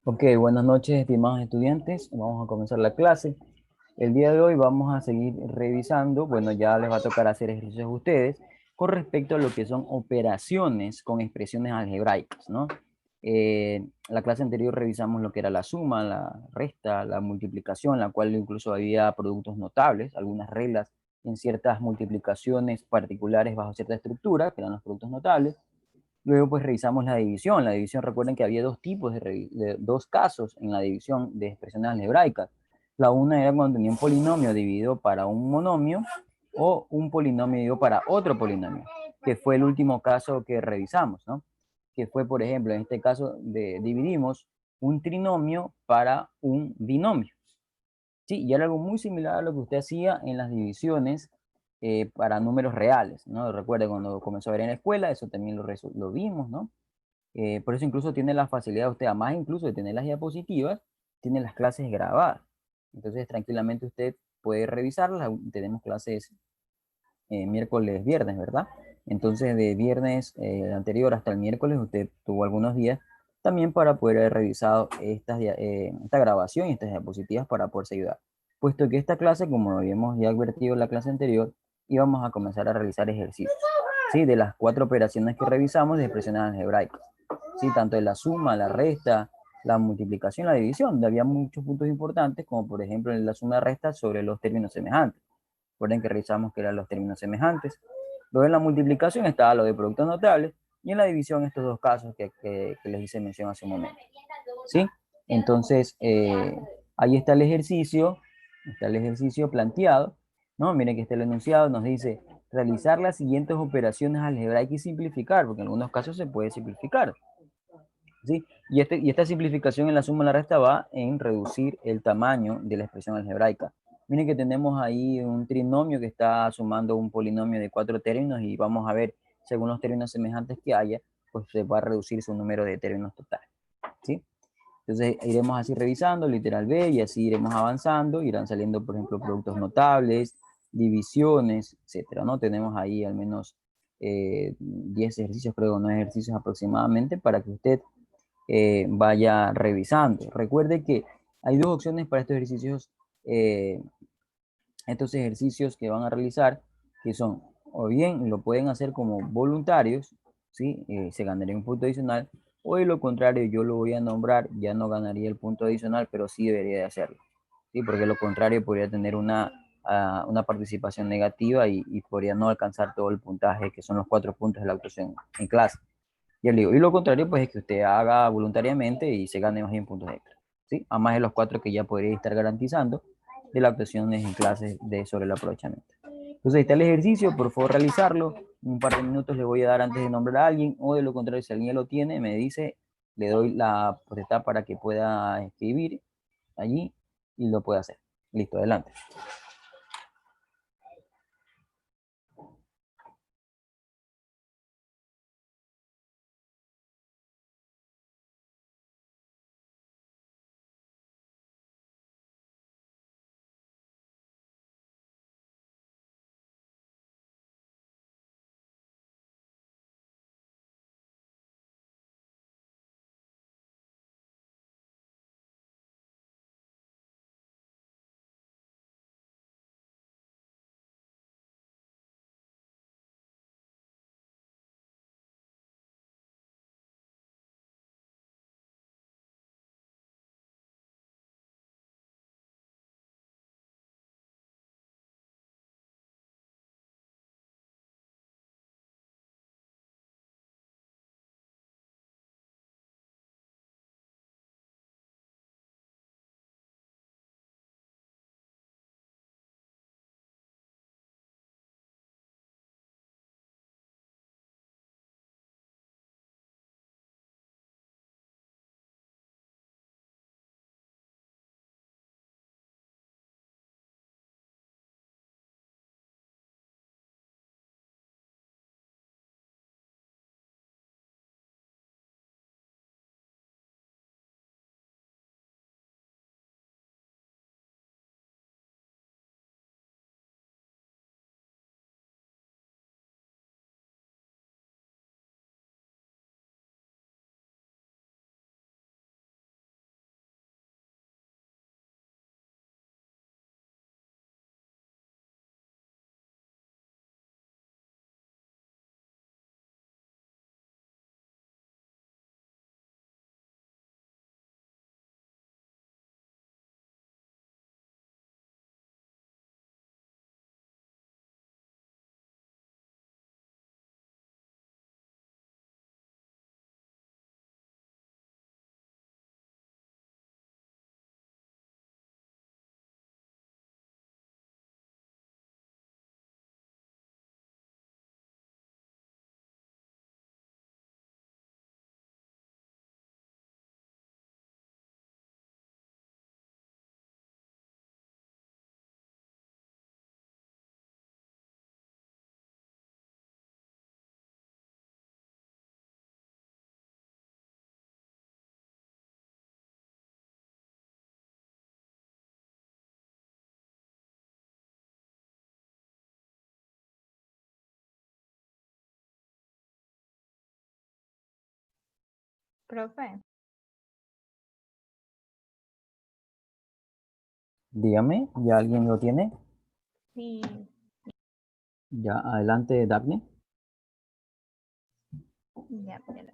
Ok, buenas noches, estimados estudiantes. Vamos a comenzar la clase. El día de hoy vamos a seguir revisando, bueno, ya les va a tocar hacer ejercicios a ustedes con respecto a lo que son operaciones con expresiones algebraicas, ¿no? La clase anterior revisamos lo que era la suma, la resta, la multiplicación, la cual incluso había productos notables, algunas reglas en ciertas multiplicaciones particulares bajo cierta estructura, que eran los productos notables. Luego pues revisamos la división. La división, recuerden que había dos tipos de dos casos en la división de expresiones algebraicas. La una era cuando tenía un polinomio dividido para un monomio o un polinomio dividido para otro polinomio, que fue el último caso que revisamos, ¿no? Que fue, por ejemplo, en este caso dividimos un trinomio para un binomio. Sí, y era algo muy similar a lo que usted hacía en las divisiones para números reales, ¿no? Recuerde cuando comenzó a ver en la escuela, eso también lo vimos, ¿no? Por eso incluso tiene la facilidad usted, además incluso de tener las diapositivas, tiene las clases grabadas. Entonces tranquilamente usted puede revisarlas. Tenemos clases miércoles, viernes, ¿verdad? Entonces de viernes anterior hasta el miércoles usted tuvo algunos días también para poder haber revisado esta grabación y estas diapositivas para poderse ayudar. Puesto que esta clase, como habíamos ya advertido en la clase anterior, íbamos a comenzar a realizar ejercicios, ¿sí? De las cuatro operaciones que revisamos de expresiones algebraicas, ¿sí? Tanto de la suma, la resta, la multiplicación, la división, donde había muchos puntos importantes, como por ejemplo en la suma y resta sobre los términos semejantes. Recuerden que revisamos que eran los términos semejantes. Luego en la multiplicación estaba lo de productos notables y en la división estos dos casos que les hice mención hace un momento. ¿Sí? Entonces, ahí está el ejercicio planteado, ¿no? Miren que está el enunciado, nos dice realizar las siguientes operaciones algebraicas y simplificar, porque en algunos casos se puede simplificar, ¿sí? Y esta simplificación en la suma y la resta va en reducir el tamaño de la expresión algebraica. Miren que tenemos ahí un trinomio que está sumando un polinomio de cuatro términos y vamos a ver, según los términos semejantes que haya, pues se va a reducir su número de términos total, ¿sí? Entonces iremos así revisando, literal B, y así iremos avanzando, irán saliendo, por ejemplo, productos notables, divisiones, etcétera, ¿no? Tenemos ahí al menos 10 ejercicios, creo, 9 ejercicios aproximadamente para que usted vaya revisando. Recuerde que hay dos opciones para eh, estos ejercicios que van a realizar, que son, o bien lo pueden hacer como voluntarios, ¿sí? Se ganaría un punto adicional, o de lo contrario, yo lo voy a nombrar, ya no ganaría el punto adicional, pero sí debería de hacerlo, ¿sí? Porque lo contrario podría tener una participación negativa y podría no alcanzar todo el puntaje, que son los 4 puntos de la actuación en clase. Ya le digo, y lo contrario, pues es que usted haga voluntariamente y se gane más bien puntos extra, ¿sí? Además de los 4 que ya podría estar garantizando de las actuaciones en clases sobre el aprovechamiento. Entonces, ahí está el ejercicio, por favor realizarlo. Un par de minutos le voy a dar antes de nombrar a alguien, o de lo contrario, si alguien ya lo tiene, me dice, le doy la potestad para que pueda escribir allí y lo pueda hacer. Listo, adelante. Profe, Dígame, ¿ya alguien lo tiene? sí, Ya, adelante, Daphne. ya, pero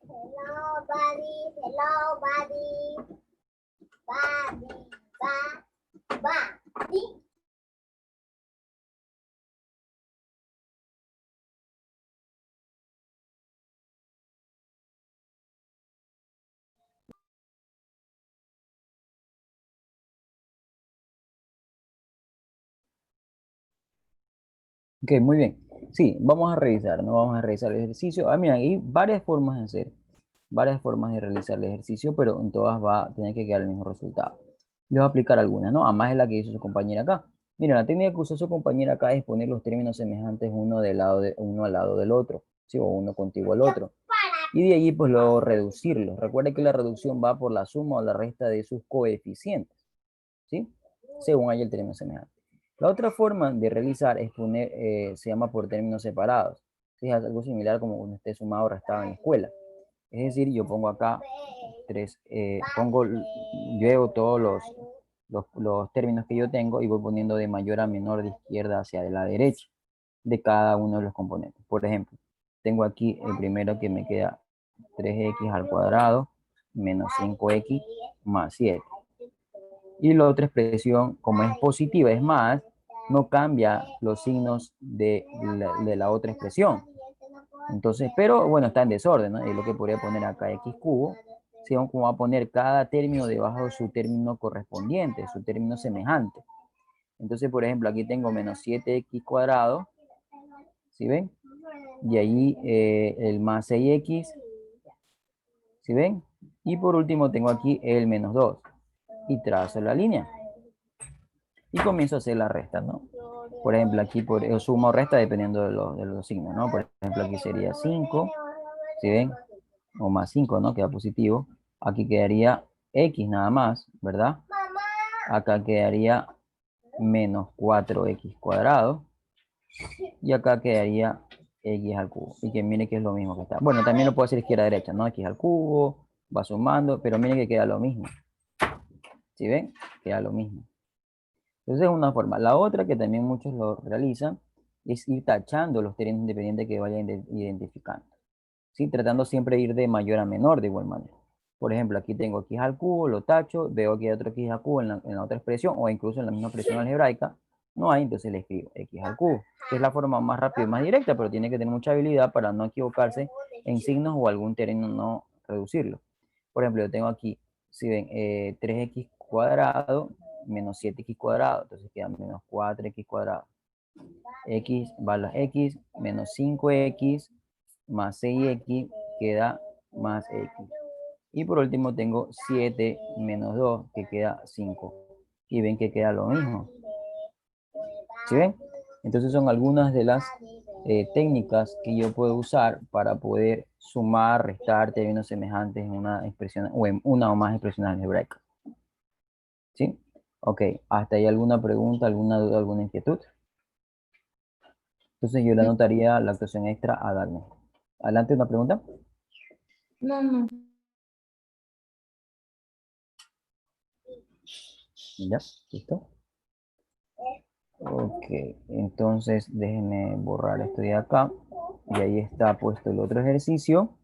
hello, buddy, hello, buddy, buddy, buddy. Ok, muy bien. Sí, vamos a revisar, ¿no? Vamos a revisar el ejercicio. Ah, mira, hay varias formas de hacer, varias formas de realizar el ejercicio, pero en todas va a tener que quedar el mismo resultado. Le voy a aplicar algunas, ¿no? Además es la que hizo su compañera acá. Mira, la técnica que usó su compañera acá es poner los términos semejantes uno al lado del otro, ¿sí? O uno contiguo al otro. Y de allí, pues, luego reducirlos. Recuerda que la reducción va por la suma o la resta de sus coeficientes, ¿sí? Según haya el término semejante. La otra forma de realizar es poner, se llama por términos separados. ¿Sí? Es algo similar como cuando usted sumado o restado en la escuela. Es decir, yo pongo acá llevo todos los términos que yo tengo y voy poniendo de mayor a menor de izquierda hacia la derecha de cada uno de los componentes. Por ejemplo, tengo aquí el primero que me queda 3x al cuadrado menos 5x más 7. Y la otra expresión, como es positiva, es más, no cambia los signos de la otra expresión. Entonces, pero bueno, está en desorden, ¿no? Es lo que podría poner acá x cubo, según como va a poner cada término debajo de su término correspondiente, su término semejante. Entonces, por ejemplo, aquí tengo menos 7x cuadrado, ¿sí ven? Y ahí el más 6x, ¿sí ven? Y por último tengo aquí el menos 2. Y trazo la línea. Y comienzo a hacer la resta, ¿no? Por ejemplo, aquí sumo o resta dependiendo de los signos, ¿no? Por ejemplo, aquí sería 5, ¿sí ven? O más 5, ¿no? Queda positivo. Aquí quedaría x nada más, ¿verdad? Acá quedaría menos 4x cuadrado. Y acá quedaría x al cubo. Y que mire que es lo mismo que está. Bueno, también lo puedo hacer izquierda a derecha, ¿no? X al cubo, va sumando, pero mire que queda lo mismo. ¿Sí ven? Queda lo mismo. Entonces es una forma. La otra que también muchos lo realizan es ir tachando los términos independientes que vayan identificando. ¿Sí? Tratando siempre de ir de mayor a menor de igual manera. Por ejemplo, aquí tengo x al cubo, lo tacho, veo que hay otro x al cubo en la otra expresión o incluso en la misma expresión algebraica. No hay, entonces le escribo x al cubo, que es la forma más rápida y más directa, pero tiene que tener mucha habilidad para no equivocarse en signos o algún término no reducirlo. Por ejemplo, yo tengo aquí, si ven, 3x cuadrado menos 7x cuadrado, entonces queda menos 4x cuadrado. X va a las X, menos 5X más 6X queda más X. Y por último tengo 7 menos 2 que queda 5. Y ven que queda lo mismo. ¿Sí ven? Entonces son algunas de las técnicas que yo puedo usar para poder sumar, restar términos semejantes en una expresión o en una o más expresiones algebraicas. ¿Sí? Ok, ¿hasta ahí alguna pregunta, alguna duda, alguna inquietud? Entonces yo le anotaría la actuación extra a Dagmar. Adelante, una pregunta. No, no. Ya, listo. Ok, entonces déjenme borrar esto de acá. Y ahí está puesto el otro ejercicio.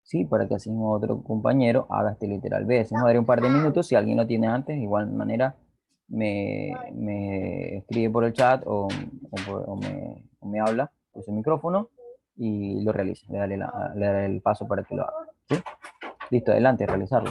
Sí, para que así otro compañero haga este literal B. Si no, daré un par de minutos. Si alguien lo tiene antes, de igual manera me escribe por el chat o me habla por su micrófono y lo realiza. Le daré el paso para que lo haga. ¿Sí? Listo, adelante, realizarlo.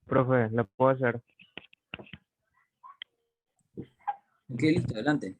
Profe, ¿lo puedo hacer? Ok, listo, adelante.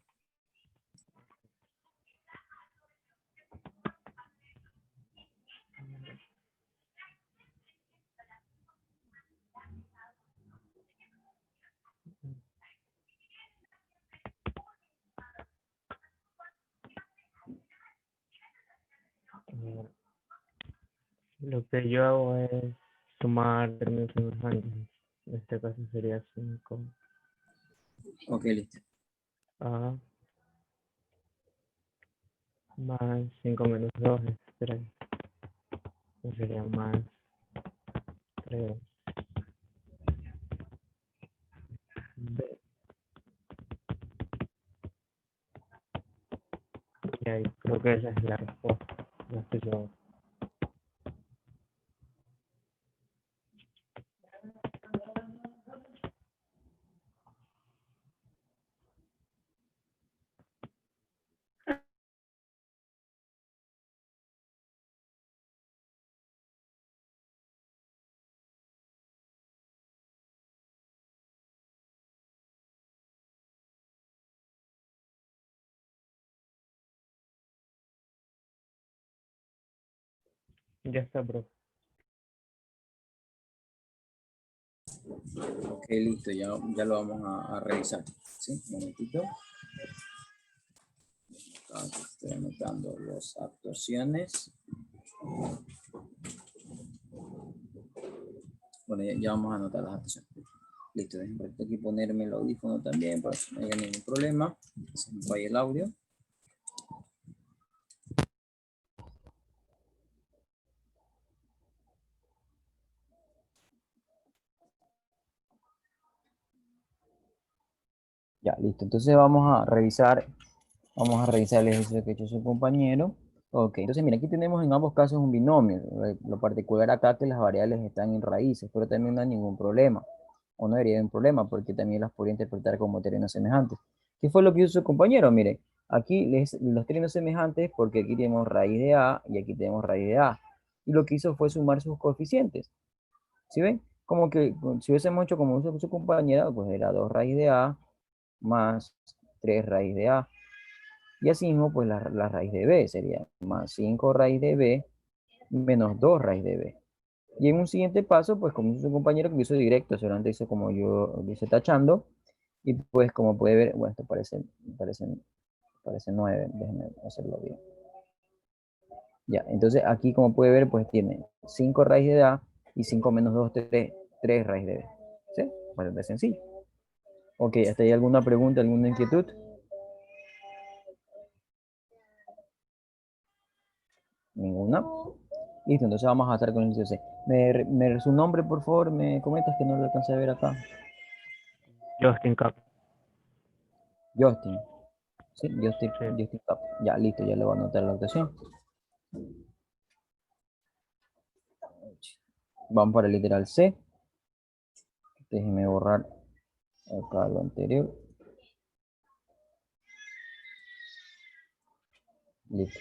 Lo que yo hago es sumar términos semejantes. En este caso sería 5 Ok, listo. a más 5 menos 2 es 3. Sería más 3 b. Y ahí creo que esa es la respuesta. No estoy seguro. Ya está, profe. Ok, listo, ya lo vamos a revisar. ¿Sí? Un momentito. Acá estoy anotando las actuaciones. Bueno, ya vamos a anotar las actuaciones. Listo, déjenme aquí ponerme el audífono también para que no haya ningún problema. Se me vaya el audio. Ya, listo. Entonces vamos a revisar el ejercicio que ha hecho su compañero. Ok, entonces mira, aquí tenemos en ambos casos un binomio. Lo particular acá es que las variables están en raíces, pero también no hay ningún problema. O no debería haber un problema, porque también las podría interpretar como términos semejantes. ¿Qué fue lo que hizo su compañero? Mire, aquí los términos semejantes, porque aquí tenemos raíz de A y aquí tenemos raíz de A. Y lo que hizo fue sumar sus coeficientes. ¿Sí ven? Como que si hubiésemos hecho como hizo su compañera, pues era 2 raíz de A más 3 raíz de A. Y así mismo, pues la raíz de B sería más 5 raíz de B menos 2 raíz de B. Y en un siguiente paso, pues como hizo su compañero que hizo directo, solamente hizo como yo lo hice tachando. Y pues como puede ver, bueno, esto parece 9, déjenme hacerlo bien. Ya, entonces aquí como puede ver, pues tiene 5 raíz de A y 5 menos 2, 3 raíz de B. ¿Sí? Bastante sencillo. Ok, ¿hasta ahí alguna pregunta, alguna inquietud? ¿Ninguna? Listo, entonces vamos a estar con el inciso C. Su nombre, por favor, me comentas que no lo alcancé a ver acá. Justin Cap. Justin. Sí, Justin, Sí. Justin Cap. Ya, listo, ya le voy a anotar la anotación. Vamos para el literal C. Déjeme borrar acá lo anterior. Listo.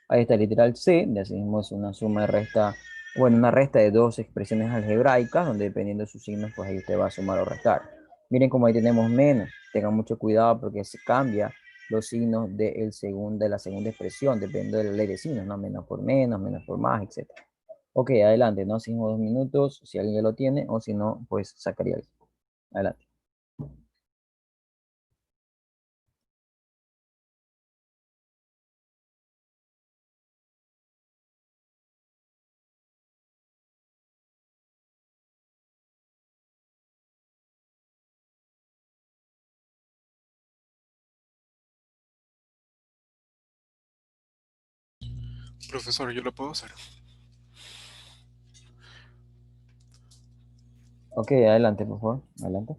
Ahí está el literal C. Le hacemos una suma y resta, bueno, una resta de dos expresiones algebraicas, donde dependiendo de sus signos, pues ahí usted va a sumar o restar. Miren cómo ahí tenemos menos. Tengan mucho cuidado porque se cambia los signos de la segunda expresión, dependiendo de la ley de signos, ¿no? Menos por más, etcétera. Ok, adelante, ¿no? Seguimos 2 minutos, si alguien ya lo tiene, o si no, pues sacaría el. Adelante. Profesor, yo lo puedo hacer. Ok, adelante, por favor. Adelante.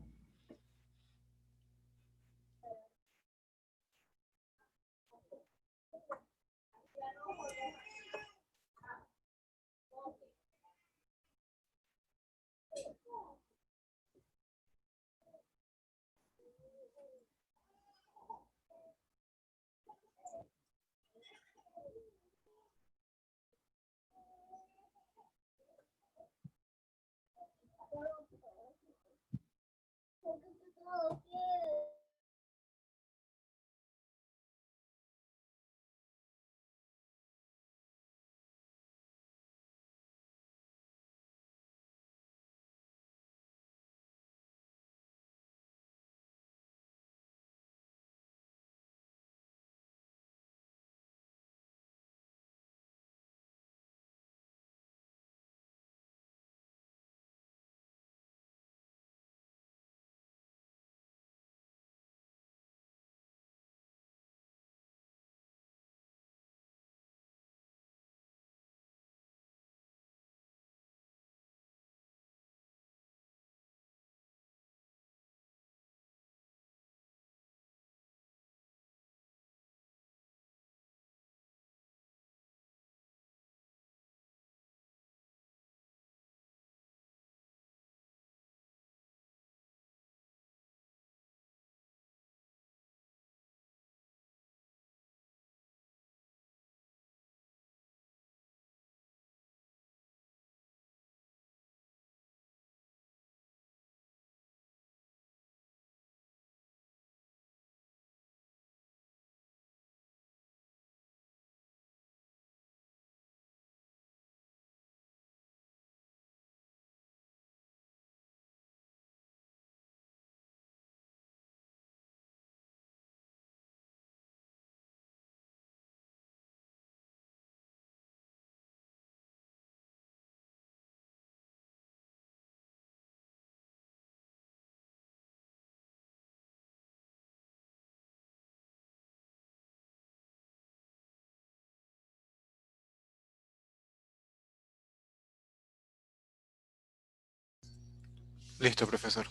Listo, profesor.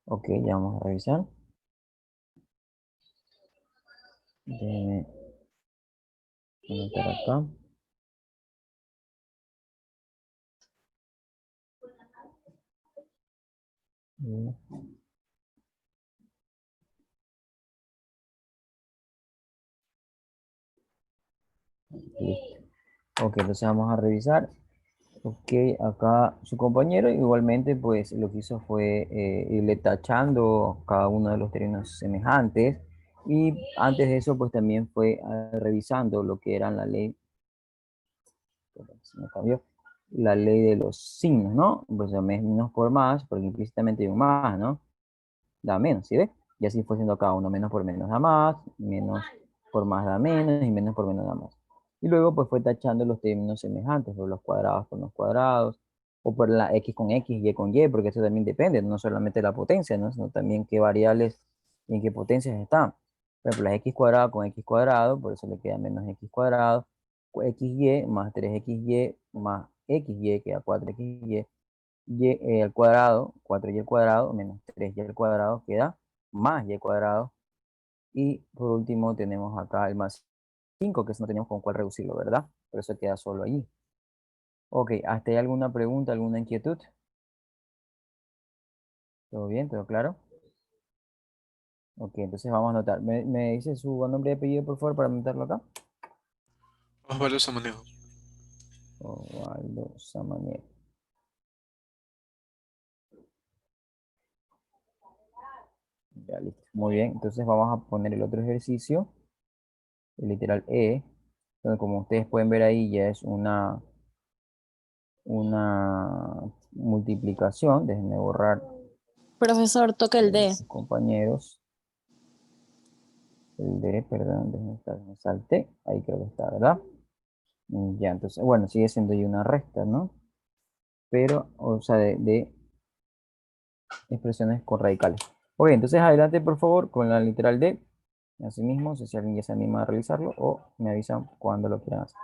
Ok, ya vamos a revisar. Déjeme anotar acá. Mm, listo. Ok, entonces vamos a revisar. Ok, acá su compañero igualmente pues lo que hizo fue irle tachando cada uno de los términos semejantes y antes de eso pues también fue revisando lo que era la ley, se me cambió, la ley de los signos, ¿no? Pues menos por más, porque implícitamente hay un más, ¿no? Da menos, ¿sí ve? Y así fue siendo cada uno, menos por menos da más, menos por más da menos y menos por menos da más. Y luego pues fue tachando los términos semejantes, por los cuadrados con los cuadrados, o por la x con x, y con y, porque eso también depende, no solamente de la potencia, ¿no? Sino también qué variables y en qué potencias están. Por ejemplo, las x cuadrado con x cuadrado, por eso le queda menos x cuadrado. XY más 3XY más XY queda 4XY. Y al cuadrado, 4y al cuadrado menos 3y al cuadrado queda más y al cuadrado. Y por último tenemos acá el más 5, que eso no tenemos con cuál reducirlo, ¿verdad? Por eso queda solo allí. Ok, ¿hasta ahí alguna pregunta, alguna inquietud? ¿Todo bien? ¿Todo claro? Ok, entonces vamos a anotar. ¿Me dice su nombre y apellido, por favor, para anotarlo acá? Osvaldo Samaniego. Osvaldo Samaniego. Ya, listo. Muy bien, entonces vamos a poner el otro ejercicio, el literal E, donde como ustedes pueden ver ahí ya es una multiplicación. Déjenme borrar Profesor, toca el D. compañeros. El D, perdón, déjenme estar, me salté. Ahí creo que está, ¿verdad? Ya, entonces, bueno, sigue siendo ahí una resta, ¿no? Pero, o sea, de expresiones con radicales. Ok, entonces adelante, por favor, con la literal D. Asimismo, si alguien ya se anima a realizarlo o me avisan cuando lo quieran hacer.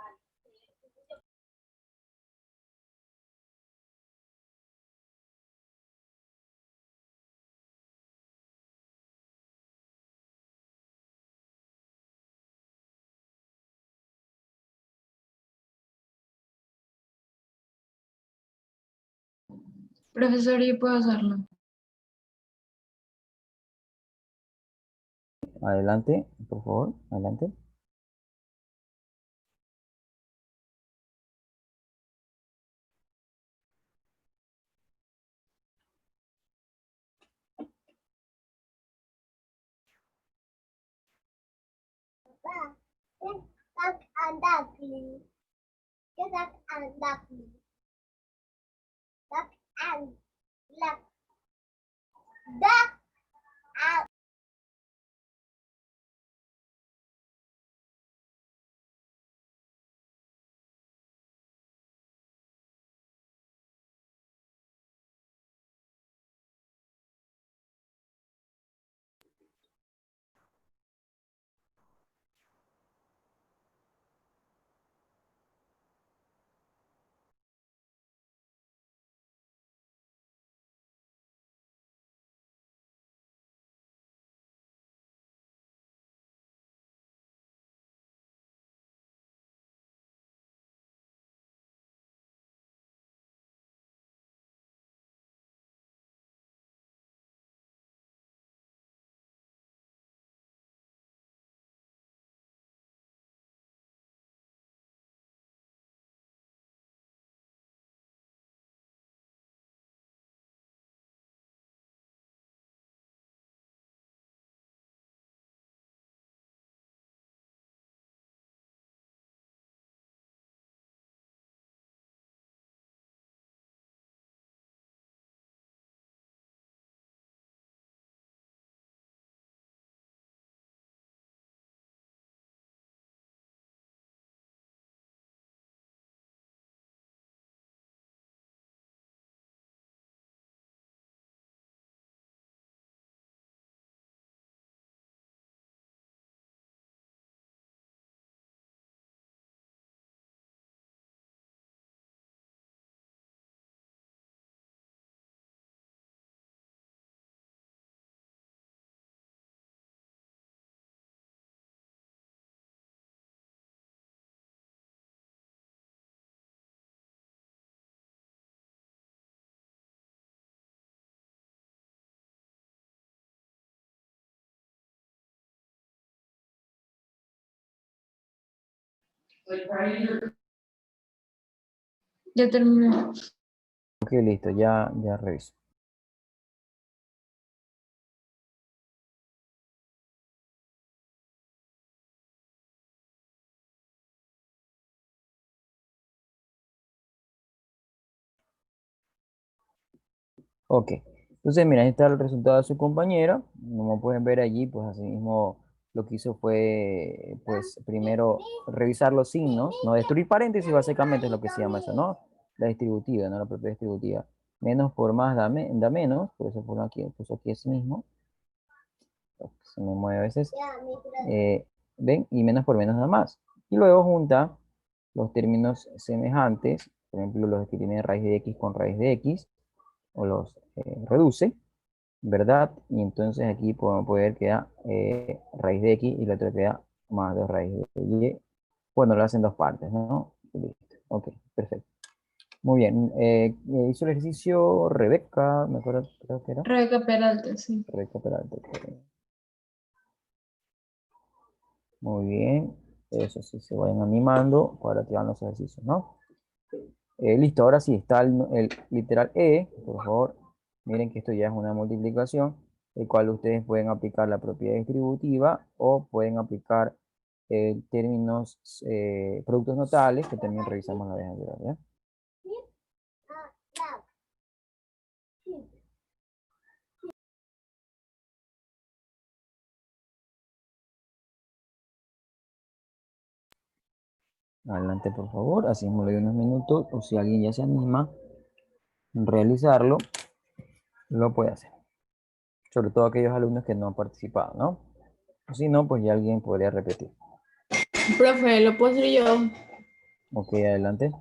Profesor, yo puedo hacerlo. Adelante, por favor, adelante. Duck and duckling. Duck and duckling. Duck and duck. Duck and Ya terminé. Ok, listo, ya reviso. Ok, entonces mira, ahí está el resultado de su compañera. Como pueden ver allí, pues así mismo lo que hizo fue, pues primero revisar los signos, no destruir paréntesis, básicamente es lo que se llama eso, ¿no? La distributiva, ¿no? La propia distributiva. Menos por más da menos, por eso puso aquí así mismo. Se me mueve a veces. Ya, mi brother. ¿Ven? Y menos por menos nada más. Y luego junta los términos semejantes, por ejemplo, los que tienen raíz de x con raíz de x, o los reduce, ¿verdad? Y entonces aquí podemos poder quedar raíz de x y la otra queda más 2 raíz de y. Bueno, lo hacen dos partes, ¿no? Listo. Ok, perfecto. Muy bien. Hizo el ejercicio Rebeca, me acuerdo, creo que era. Rebeca Peralta, sí. Rebeca Peralta. Ok. Muy bien. Eso sí, se vayan animando para que hagan los ejercicios, ¿no? Listo, ahora sí, está el literal E, por favor. Miren que esto ya es una multiplicación, el cual ustedes pueden aplicar la propiedad distributiva o pueden aplicar términos, productos notables, que también revisamos la vez anterior, ¿ya? Love. Adelante, por favor, así me le doy unos minutos, o si alguien ya se anima a realizarlo, lo puede hacer. Sobre todo aquellos alumnos que no han participado, ¿no? O si no, pues ya alguien podría repetir. Profe, lo puedo hacer yo. Ok, adelante.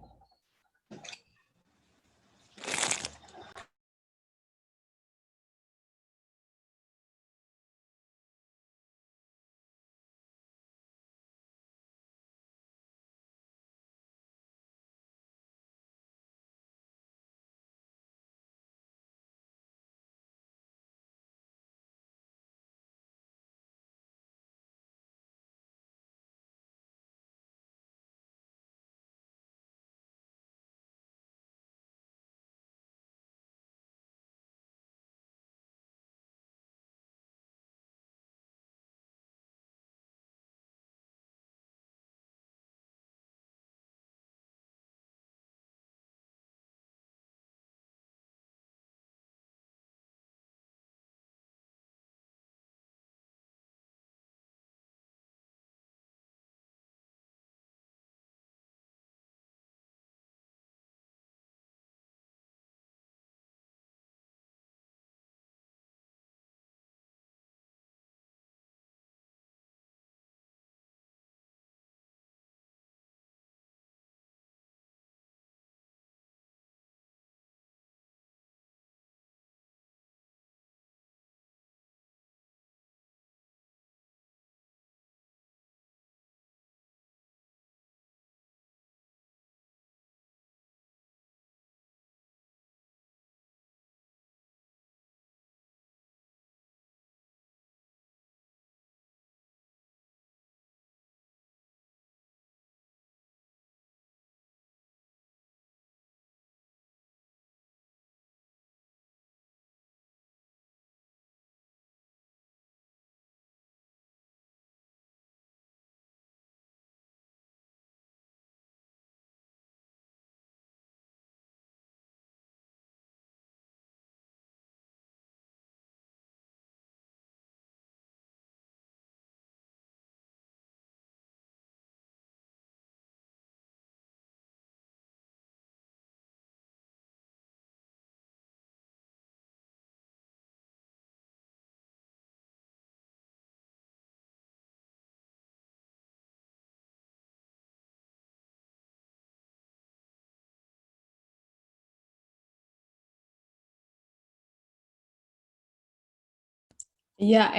Ya,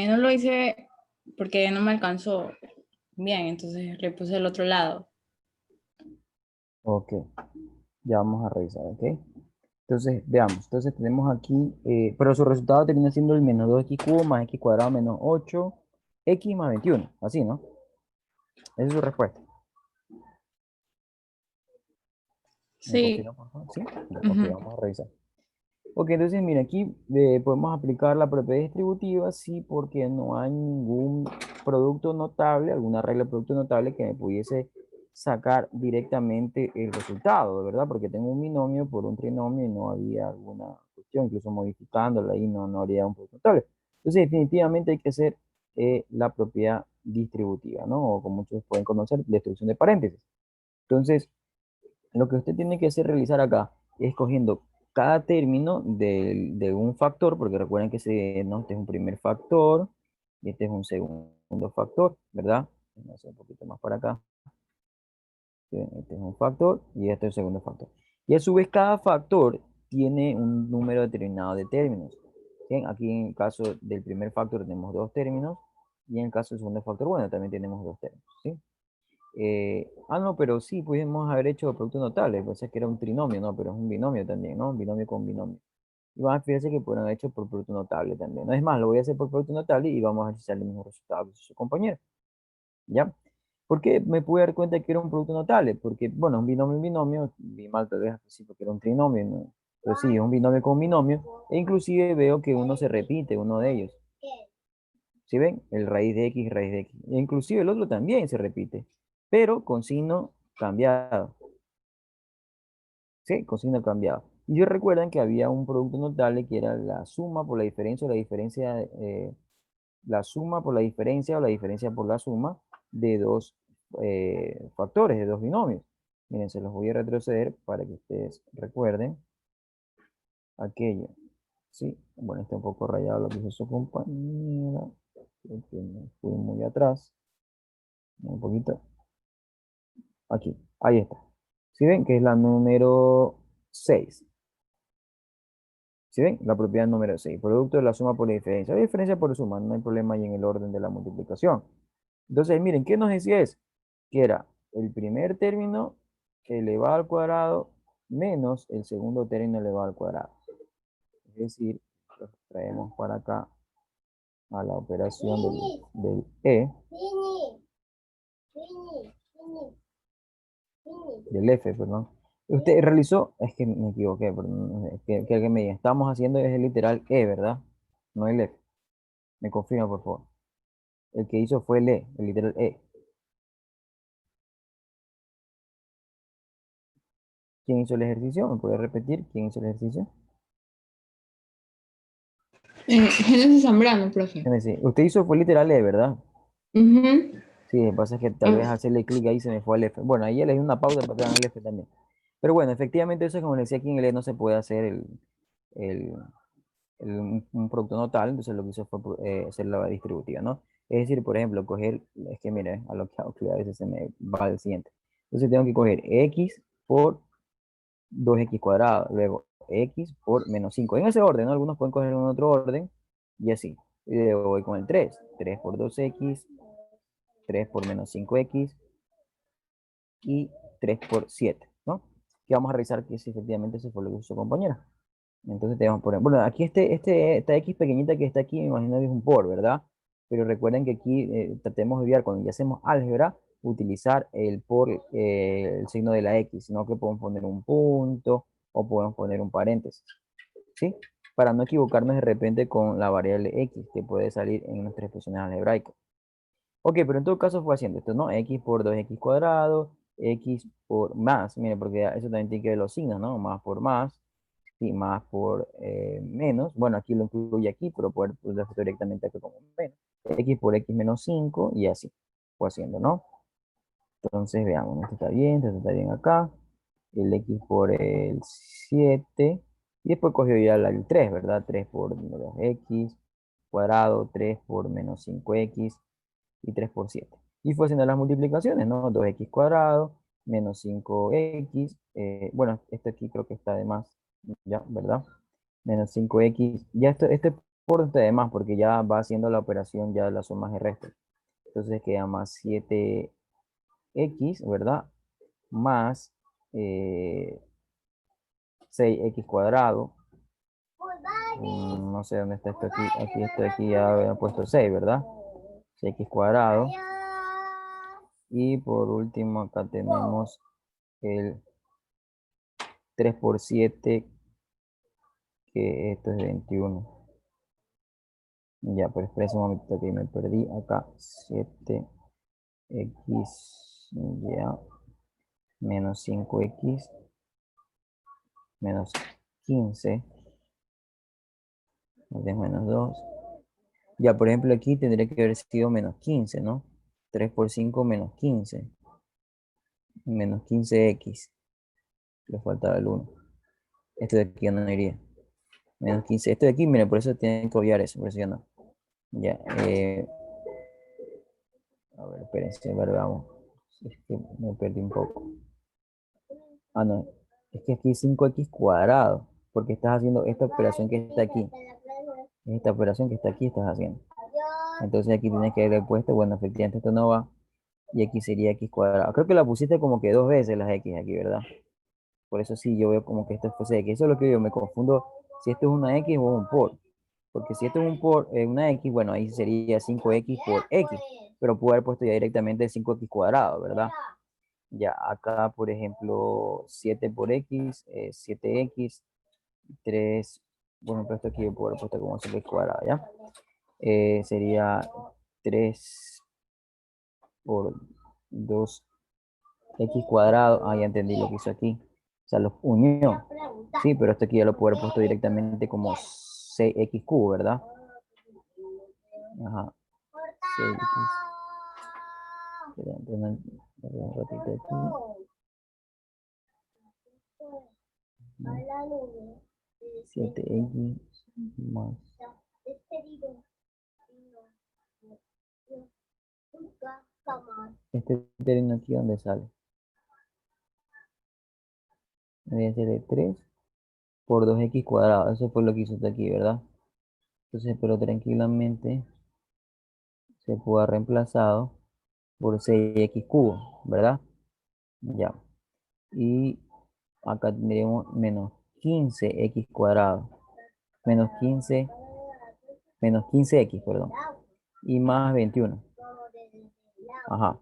no lo hice porque no me alcanzó bien, entonces le puse el otro lado. Ok, ya vamos a revisar, ¿ok? Entonces, veamos. Entonces tenemos aquí, pero su resultado termina siendo el menos 2x cubo más x cuadrado menos 8x más 21. Así, ¿no? Esa es su respuesta. ¿Me Sí. confirma, por favor? ¿Sí? Ok, Ujú. vamos a revisar. Ok, entonces, mira, aquí podemos aplicar la propiedad distributiva, sí, porque no hay ningún producto notable, alguna regla de producto notable que me pudiese sacar directamente el resultado, de verdad, porque tengo un binomio por un trinomio y no había alguna cuestión, incluso modificándola ahí no habría un producto notable. Entonces, definitivamente hay que hacer la propiedad distributiva, ¿no? O como muchos pueden conocer, destrucción de paréntesis. Entonces, lo que usted tiene que hacer realizar acá es cogiendo cada término de un factor, porque recuerden que este es un primer factor, Y este es un segundo factor, ¿verdad? Vamos a hacer un poquito más para acá. Este es un factor y este es el segundo factor. Y a su vez cada factor tiene un número determinado de términos. ¿Sí? Aquí en el caso del primer factor tenemos 2 términos y en el caso del segundo factor, bueno, también tenemos 2 términos. ¿Sí? No, pero sí, pudimos haber hecho productos notables, pues es que era un trinomio, ¿no? Pero es un binomio también, ¿no? Un binomio con binomio. Y van a fijarse que pueden haber hecho por producto notable también. No es más, lo voy a hacer por producto notable y vamos a ver si sale el mismo resultado que su compañero. ¿Ya? ¿Por qué me pude dar cuenta que era un producto notable? Porque, bueno, un binomio, vi mal tal vez al principio que era un trinomio, ¿no? Pero sí, es un binomio con binomio, e inclusive veo que uno se repite, uno de ellos. ¿Sí ven? El raíz de x, raíz de x. E inclusive el otro también se repite, pero con signo cambiado. ¿Sí? Con signo cambiado. Y yo recuerdan que había un producto notable que era la suma por la diferencia o la diferencia, la suma por la diferencia o la diferencia por la suma de dos factores, de dos binomios. Miren, se los voy a retroceder para que ustedes recuerden aquello. ¿Sí? Bueno, está un poco rayado lo que hizo su compañera. Creo que me fui muy atrás. Un poquito. Aquí, ahí está. ¿Sí ven? Que es la número 6. ¿Sí ven? La propiedad número 6. Producto de la suma por la diferencia. Hay diferencia por suma, no hay problema ahí en el orden de la multiplicación. Entonces, miren, ¿qué nos decía eso? Que era el primer término elevado al cuadrado menos el segundo término elevado al cuadrado. Es decir, lo traemos para acá a la operación del E, del F, perdón. Usted realizó, es que me equivoqué, perdón, es que alguien me diga, estamos haciendo es el literal E, ¿verdad? No el F. Me confirma, por favor. El que hizo fue el E, el literal E. ¿Quién hizo el ejercicio? ¿Me puede repetir quién hizo el ejercicio? Génesis Zambrano, profe. Déjeme decir, usted hizo fue literal E, ¿verdad? Ujú. Sí, lo que pasa es que tal vez hacerle clic ahí se me fue al F. Bueno, ahí le di una pausa para que hagan el F también. Pero bueno, efectivamente eso es como le decía aquí en el E no se puede hacer el- un producto notable, entonces lo que hizo fue hacer la distributiva, ¿no? Es decir, por ejemplo, coger, es que mire, a lo que hago, que a veces se me va al siguiente. Entonces tengo que coger x por 2x cuadrado, luego x por menos 5. En ese orden, ¿no? Algunos pueden coger en otro orden y así. Y luego voy con el 3. 3 por 2x, 3 por menos 5x y 3 por 7, ¿no? Que vamos a revisar que si efectivamente eso fue lo que hizo su compañera. Entonces tenemos por ejemplo, bueno, aquí esta x pequeñita que está aquí, me imagino que es un por, ¿verdad? Pero recuerden que aquí tratemos de evitar, cuando ya hacemos álgebra, utilizar el por, el signo de la x, sino que podemos poner un punto o podemos poner un paréntesis, ¿sí? Para no equivocarnos de repente con la variable x que puede salir en nuestras expresiones algebraicas. Ok, pero en todo caso fue haciendo esto, ¿no? X por 2x cuadrado, x por más, mire, porque eso también tiene que ver los signos, ¿no? Más por más, y más por menos. Bueno, aquí lo incluye aquí, pero poder hacer directamente acá como menos. X por x menos 5 y así fue haciendo, ¿no? Entonces, veamos, esto está bien acá. El x por el 7. Y después cogió ya el 3, ¿verdad? 3 por 2x cuadrado, 3 por menos 5x y 3 por 7. Y fue haciendo las multiplicaciones, ¿no? 2x cuadrado menos 5x. Bueno, esto aquí creo que está de más, ya, ¿verdad? Menos 5x. Ya este por está de más porque ya va haciendo la operación ya de las sumas y restas. Entonces queda más 7x, ¿verdad? Más 6x cuadrado. No sé dónde está esto aquí. Aquí está, aquí ya había puesto 6, ¿verdad? 6x cuadrado. Y por último acá tenemos el 3 por 7, que esto es 21. Ya, pero espera un momento que me perdí. Acá 7x, ya, menos 5x, menos 15, de menos 2. Ya, por ejemplo, aquí tendría que haber sido menos 15, ¿no? 3 por 5 menos 15. Menos 15x. Le faltaba el 1. Este de aquí ya no iría. Menos 15. Este de aquí, mira, por eso tienen que obviar eso, por eso ya no. Ya, a ver, espérense, a ver, vamos. Es que me perdí un poco. Ah, no, es que aquí 5x cuadrado, porque estás haciendo esta operación que está aquí. Esta operación que está aquí estás haciendo. Entonces aquí tienes que haber puesto, bueno, efectivamente esto no va, y aquí sería x cuadrado. Creo que la pusiste como que 2 veces las x aquí, ¿verdad? Por eso sí, yo veo como que esto fuese x. Eso es lo que yo me confundo si esto es una x o un por. Porque si esto es un por, una x, bueno, ahí sería 5x por x. Pero puedo haber puesto ya directamente 5x cuadrado, ¿verdad? Ya acá, por ejemplo, 7 por x, 7x, 3, por ejemplo, esto aquí yo puedo haber puesto como 5x cuadrado, ¿ya? Sería 3 por 2x cuadrado. Ah, ya entendí lo que hizo aquí. O sea, los unió. Sí, pero esto aquí ya lo puedo haber puesto directamente como 6x cubo, ¿verdad? Ajá. 6x. Espera, un ratito aquí. 7x más. Este término aquí, ¿dónde sale? Debe ser de 3 por 2x cuadrado. Eso fue lo que hizo hasta aquí, ¿verdad? Entonces, pero tranquilamente se puede haber reemplazado por 6x cubo, ¿verdad? Ya. Y acá tendríamos menos 15x cuadrado. Menos 15, menos 15x, perdón. Y más 21. Ajá.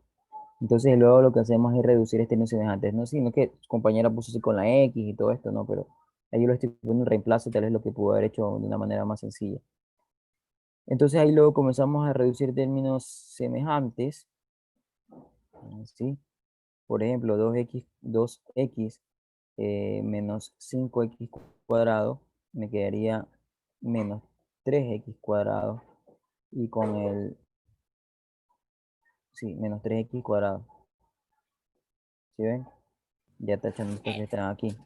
Entonces luego lo que hacemos es reducir este semejantes. No, sino que su compañera puso así con la X y todo esto, no, pero ahí yo lo estoy poniendo en reemplazo, tal vez lo que pudo haber hecho de una manera más sencilla. Entonces ahí luego comenzamos a reducir términos semejantes, ¿sí? Por ejemplo, 2x menos 5x cuadrado me quedaría menos 3x cuadrado y con el, sí, menos 3x cuadrado. ¿Sí ven? Ya tachando estos que están aquí.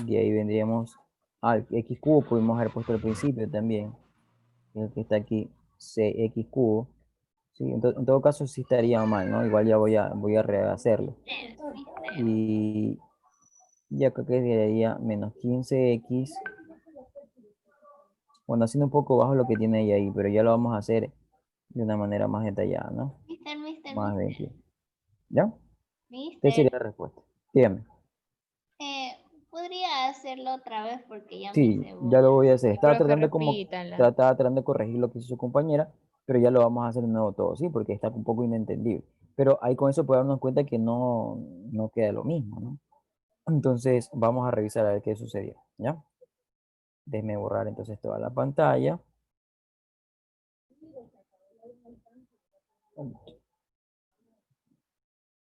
Y ahí vendríamos al x cubo, pudimos haber puesto al principio también, que es el que está aquí, cx cubo. Sí, en todo caso sí estaría mal, ¿no? Igual ya voy a rehacerlo. Y ya acá quedaría menos 15x. Bueno, haciendo un poco bajo lo que tiene ella ahí, pero ya lo vamos a hacer de una manera más detallada, ¿no? Más 20. ¿Ya? ¿Qué sería la respuesta? Dígame. Podría hacerlo otra vez porque ya me Sí, hice ya lo voy a hacer. Profe, repítala. Estaba tratando de corregir lo que hizo su compañera, pero ya lo vamos a hacer de nuevo todo, ¿sí? Porque está un poco inentendible. Pero ahí con eso podemos darnos cuenta que no queda lo mismo, ¿no? Entonces, vamos a revisar a ver qué sucedió, ¿ya? Déjeme borrar entonces toda la pantalla.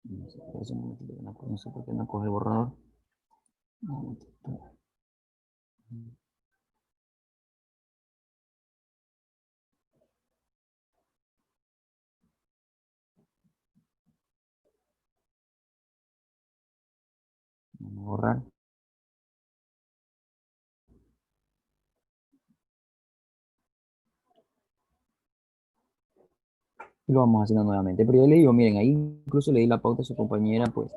No sé, espérese un momentito, no sé por qué no coge el borrador. Un momentito. Vamos a borrar. Y lo vamos haciendo nuevamente. Pero yo le digo, miren, ahí incluso le di la pauta a su compañera, pues,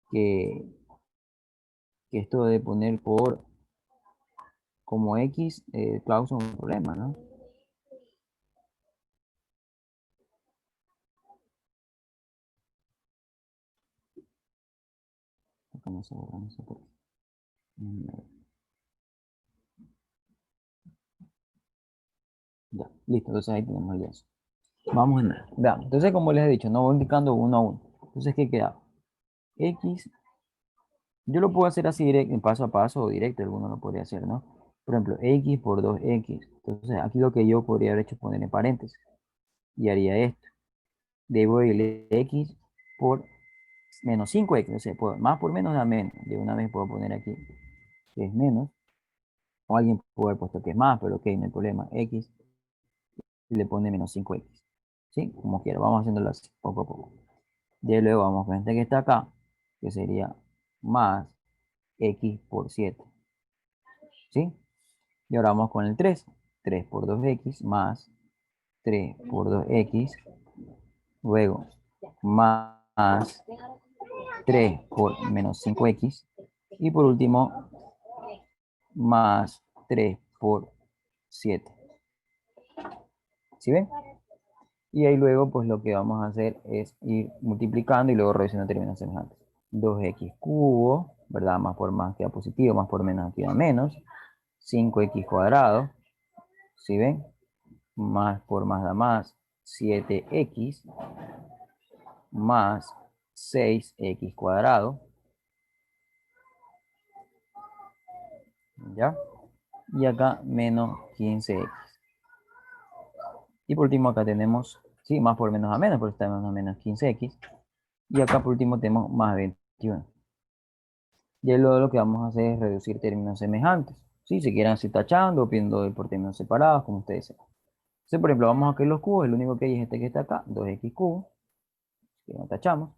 que, que esto de poner por como X causa un problema, ¿no? Acá no se borra, no sé por qué. Ya, listo, entonces ahí tenemos el lienzo. Vamos a nada. Veamos, entonces como les he dicho, no voy indicando uno a uno. Entonces, ¿qué queda? X, yo lo puedo hacer así directo, paso a paso o directo, alguno lo podría hacer, ¿no? Por ejemplo, X por 2X. Entonces, aquí lo que yo podría haber hecho es poner en paréntesis. Y haría esto. Debo el X por menos 5X. O sea, más por menos da menos. De una vez puedo poner aquí que es menos. O alguien puede haber puesto que es más, pero ok, no hay problema. X y le pone menos 5x. ¿Sí? Como quiera, vamos haciéndolo así, poco a poco. Y luego vamos con este que está acá, que sería más x por 7. ¿Sí? Y ahora vamos con el 3. 3 por 2x más 3 por 2x, luego más 3 por menos 5x, y por último más 3 por 7. ¿Sí ven? Y ahí luego pues lo que vamos a hacer es ir multiplicando y luego reduciendo términos semejantes. 2x cubo, ¿verdad? Más por más queda positivo, más por menos queda menos. 5x cuadrado, ¿sí ven? Más por más da más, 7x más 6x cuadrado, ¿ya? Y acá menos 15x. Y por último acá tenemos, sí, más por menos a menos, porque está menos 15x. Y acá por último tenemos más 21. Y luego lo que vamos a hacer es reducir términos semejantes. ¿Sí? Si quieren así tachando o viendo por términos separados, como ustedes sepan. Entonces, por ejemplo, vamos a que los cubos, el único que hay es este que está acá, 2x cubo, que no tachamos.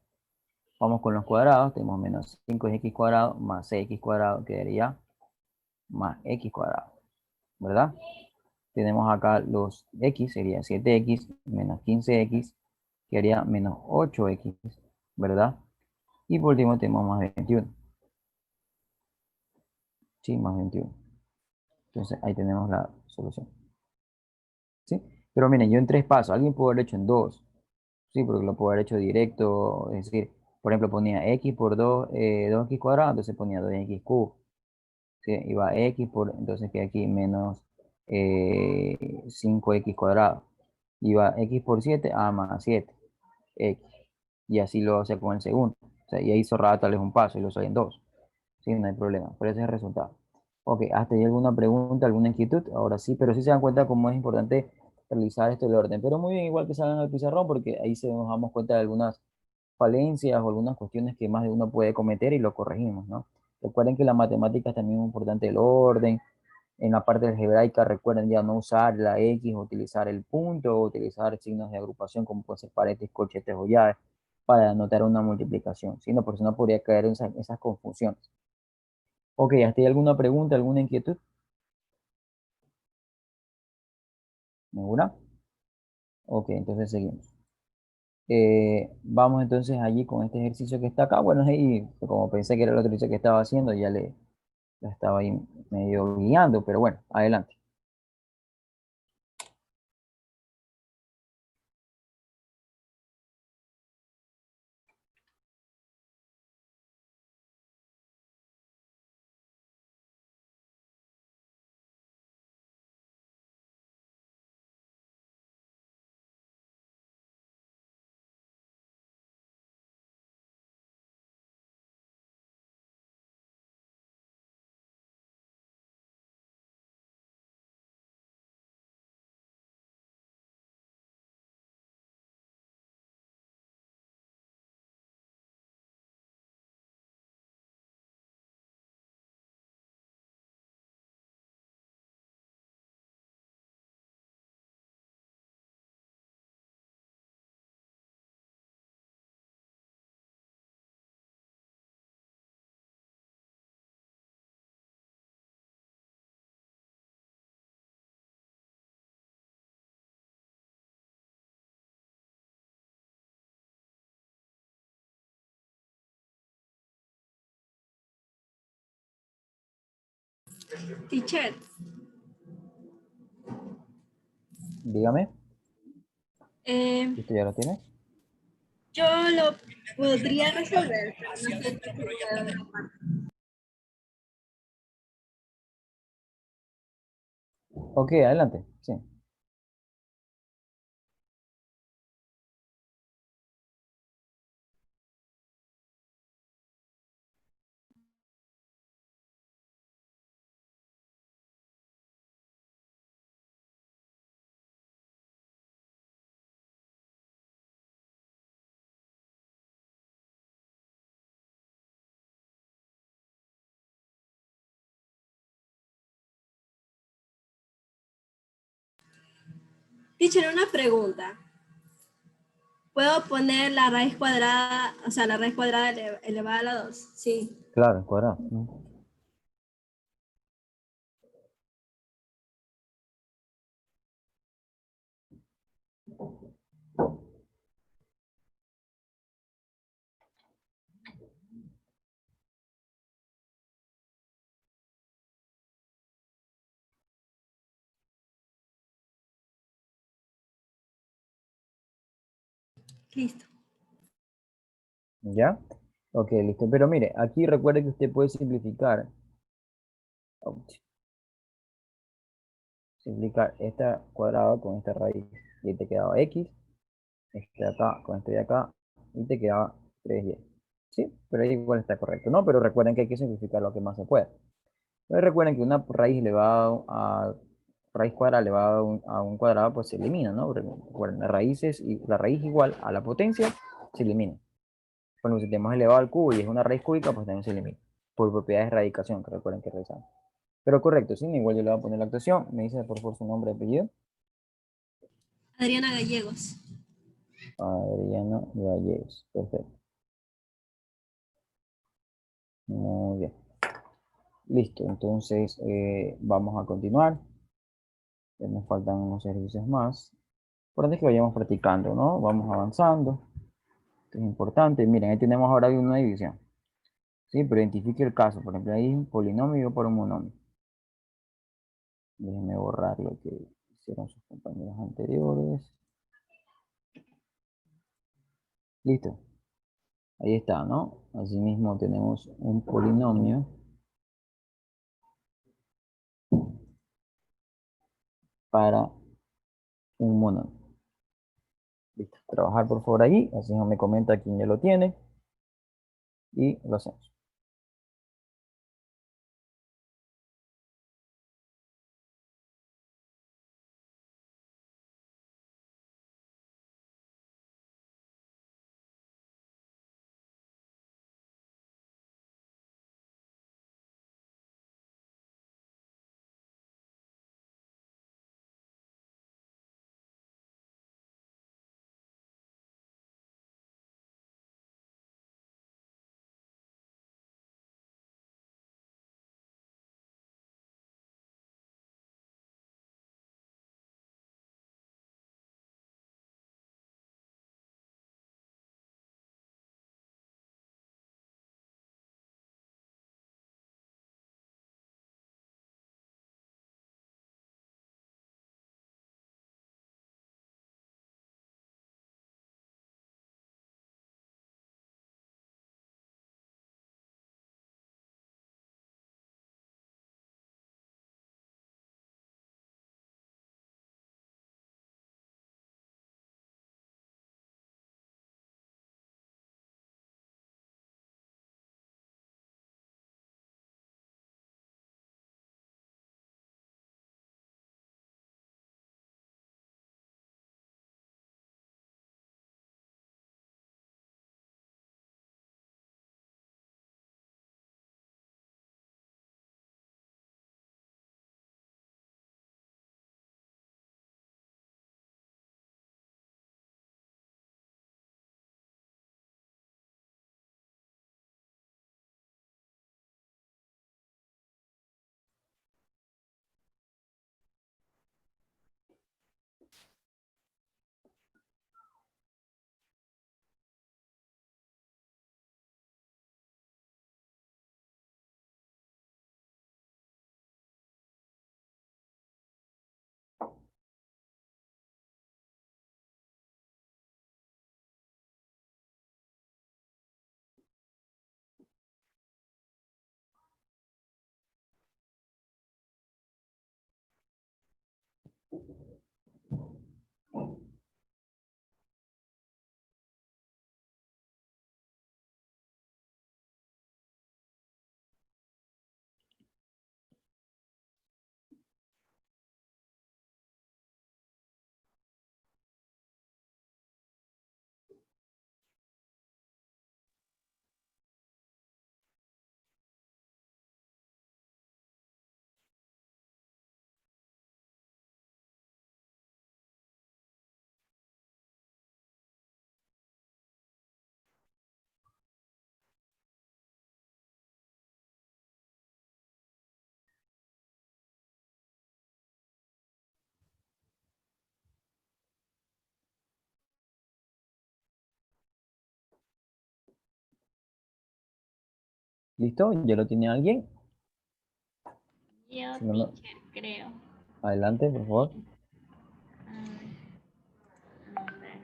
Vamos con los cuadrados, tenemos menos 5x cuadrado más 6x cuadrado, quedaría más x cuadrado, ¿verdad? Tenemos acá los x, sería 7x menos 15x, quedaría menos 8x, ¿verdad? Y por último tenemos más 21. Sí, más 21. Entonces ahí tenemos la solución. ¿Sí? Pero miren, yo en 3 pasos, alguien pudo haber hecho en 2. Sí, porque lo pudo haber hecho directo, es decir, por ejemplo, ponía x por 2x cuadrado, entonces ponía 2x cubo. ¿Sí? Iba x por, entonces queda aquí menos 5x cuadrado. Iba x por 7, más 7, x. Y así lo hace con el segundo. O sea, y ahí zorraba tal vez un paso y lo soy en 2. Sí, no hay problema, pero ese es el resultado. Ok, ¿hasta ahí alguna pregunta, alguna inquietud? Ahora sí, pero sí se dan cuenta cómo es importante realizar esto del orden. Pero muy bien, igual que salgan al pizarrón, porque ahí se nos damos cuenta de algunas falencias o algunas cuestiones que más de uno puede cometer y lo corregimos, ¿no? Recuerden que la matemática también es importante el orden. En la parte algebraica, recuerden ya no usar la X, utilizar el punto, o utilizar signos de agrupación como pueden ser paredes, corchetes o llaves para anotar una multiplicación, sino por si no podría caer en esas confusiones. Ok, ¿hasta ahí alguna pregunta, alguna inquietud? ¿Ninguna? Ok, entonces seguimos. Vamos entonces allí con este ejercicio que está acá. Bueno, y como pensé que era el otro ejercicio que estaba haciendo, ya lo estaba ahí medio guiando, pero bueno, adelante. Teacher, Dígame, eh, ¿esto ya lo tienes? yo lo podría resolver, pero no sé si se puede. Ok, adelante, sí. Teacher, una pregunta. ¿Puedo poner la raíz cuadrada, o sea, la raíz cuadrada elevada a la 2? Sí. Claro, cuadrado. Listo. ¿Ya? Ok, listo. Pero mire, aquí recuerde que usted puede simplificar. Ouch. Simplificar esta cuadrada con esta raíz. Y te quedaba x, este de acá con este de acá, y te quedaba 3y. Sí, pero ahí igual está correcto, ¿no? Pero recuerden que hay que simplificar lo que más se pueda. Pero recuerden que una raíz elevada a raíz cuadrada elevada a un cuadrado, pues se elimina, ¿no? Recuerden, las raíces y la raíz igual a la potencia se elimina. Cuando si tenemos elevado al cubo y es una raíz cúbica, pues también se elimina. Por propiedades de radicación, que recuerden que realizamos. Pero correcto, sí, igual yo le voy a poner la actuación. Me dice por favor su nombre y apellido. Adriana Gallegos. Adriana Gallegos. Perfecto. Muy bien. Listo, entonces vamos a continuar. Ya nos faltan unos ejercicios más. Por antes que vayamos practicando, ¿no? Vamos avanzando. Esto es importante. Miren, ahí tenemos ahora una división. ¿Sí? Pero identifique el caso. Por ejemplo, ahí un polinomio por un monomio. Déjenme borrar lo que hicieron sus compañeros anteriores. Listo. Ahí está, ¿no? Asimismo tenemos un polinomio para un monomio. Listo. Trabajar por favor ahí. Así no me comenta quién ya lo tiene. Y lo hacemos. ¿Listo? ¿Ya lo tiene alguien? Yo, Si no, teacher, creo. adelante, por favor. A ver, a ver,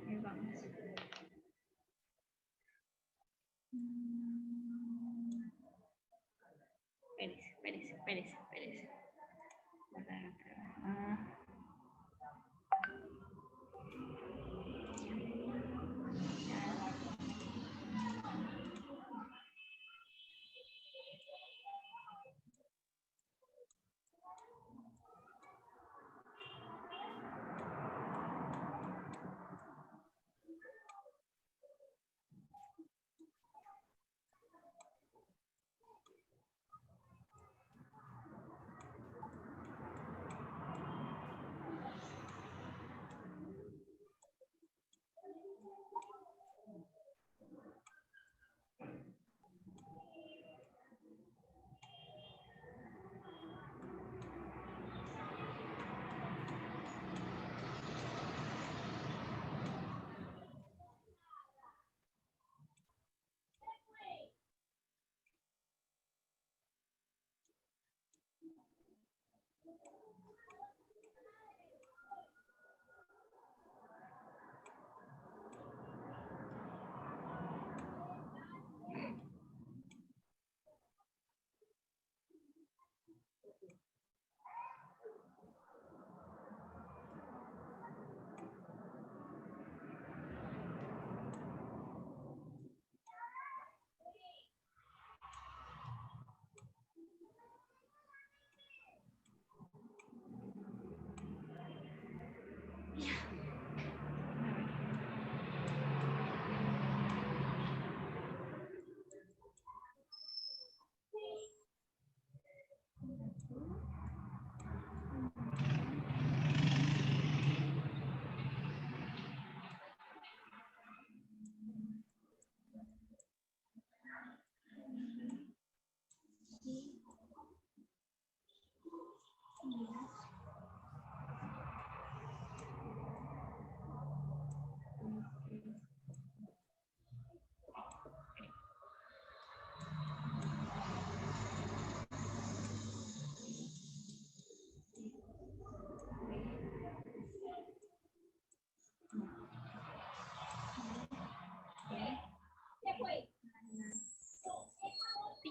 ahí vamos. Espérese. Ah,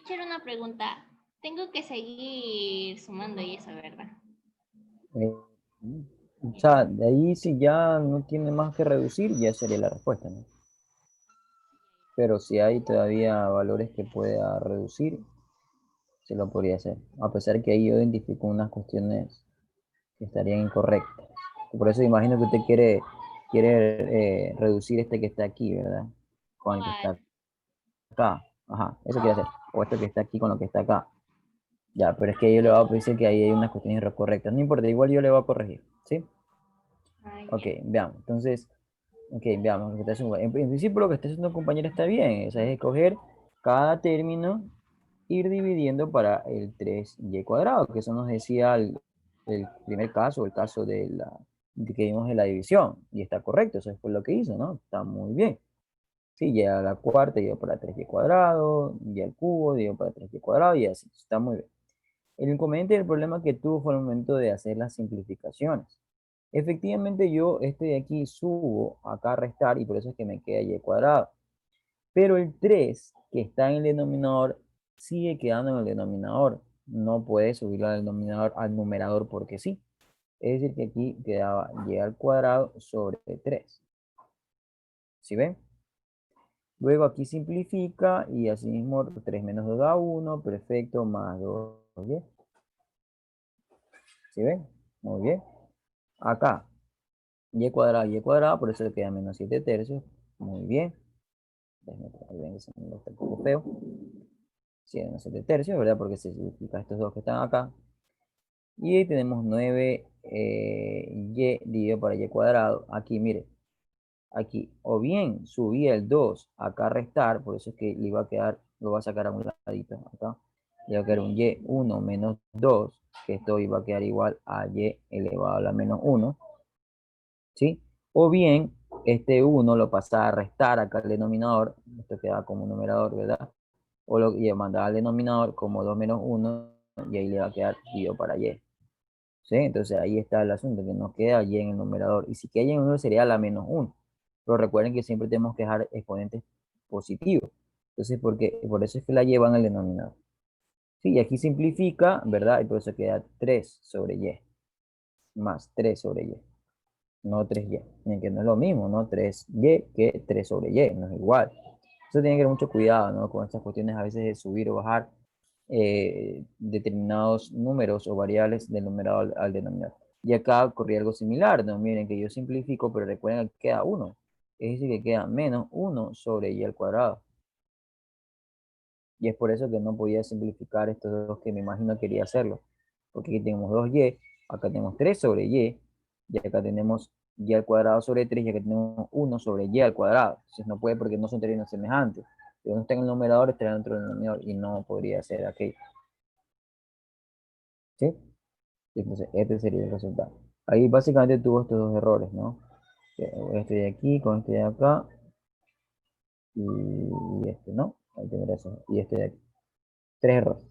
teacher, una pregunta. Tengo que seguir sumando y eso, ¿verdad? O sea, de ahí si ya no tiene más que reducir, ya sería la respuesta, ¿no? Pero si hay todavía valores que pueda reducir, se lo podría hacer. A pesar que ahí yo identifico unas cuestiones que estarían incorrectas. Por eso imagino que usted quiere reducir este que está aquí, ¿verdad? Con el que está acá. Ajá, eso quiere hacer. O esto que está aquí con lo que está acá. Ya, pero es que yo le voy a decir que ahí hay unas cuestiones incorrectas. No importa, igual yo le voy a corregir, ¿sí? Ok, veamos. Entonces, ok, veamos lo que está haciendo. En principio lo que está haciendo el compañero está bien. O sea, es escoger cada término, ir dividiendo para el 3y cuadrado, que eso nos decía el primer caso, el caso de que vimos de la división. Y está correcto, eso fue lo que hizo, ¿no? Está muy bien. Sí, ya a la cuarta dio para 3y cuadrado, y al cubo dio para 3y cuadrado, y así. Está muy bien. El inconveniente del problema que tuvo fue el momento de hacer las simplificaciones. Efectivamente yo este de aquí subo acá a restar y por eso es que me queda y cuadrado. Pero el 3 que está en el denominador sigue quedando en el denominador. No puede subirlo al denominador al numerador porque sí. Es decir que aquí quedaba y al cuadrado sobre 3. ¿Sí ven? Luego aquí simplifica y así mismo 3 menos 2 da 1, perfecto, más 2y. ¿Sí ven? Muy bien. Acá, y cuadrado, por eso le queda menos 7 tercios. Muy bien. Déjenme ahí ven que se me está un poco feo. Sí, menos 7 tercios, ¿verdad? Porque se simplifica estos dos que están acá. Y ahí tenemos 9 y dividido por y cuadrado. Aquí, mire. Aquí, o bien subía el 2 acá a restar, por eso es que le iba a quedar, lo va a sacar a un ladito acá. Le va a quedar un y1 menos 2, que esto iba a quedar igual a y elevado a la menos 1. ¿Sí? O bien, este 1 lo pasaba a restar acá al denominador, esto queda como numerador, ¿verdad? O lo mandaba al denominador como 2 menos 1, y ahí le va a quedar dividido para y. ¿Sí? Entonces ahí está el asunto, que nos queda y en el numerador. Y si queda y en el numerador sería la menos 1. Pero recuerden que siempre tenemos que dejar exponentes positivos. Entonces, por eso es que la llevan al denominador. Sí, y aquí simplifica, ¿verdad? Y por eso queda 3 sobre y más 3 sobre y, no 3y. Miren que no es lo mismo, ¿no? 3y que 3 sobre y, no es igual. Eso tiene que tener mucho cuidado, ¿no? Con estas cuestiones a veces de subir o bajar determinados números o variables del numerador al denominador. Y acá ocurría algo similar, ¿no? Miren que yo simplifico, pero recuerden que queda 1. Es decir, que queda menos 1 sobre y al cuadrado. Y es por eso que no podía simplificar estos dos que me imagino quería hacerlo. Porque aquí tenemos 2y, acá tenemos 3 sobre y acá tenemos y al cuadrado sobre 3, y acá tenemos 1 sobre y al cuadrado. Entonces no puede porque no son términos semejantes. Si uno está en el numerador, está dentro del denominador y no podría ser aquello. ¿Sí? Entonces este sería el resultado. Ahí básicamente tuvo estos dos errores, ¿no? Este de aquí con este de acá y este, ¿no? Ahí tendrá eso. Y este de aquí. 3 errores.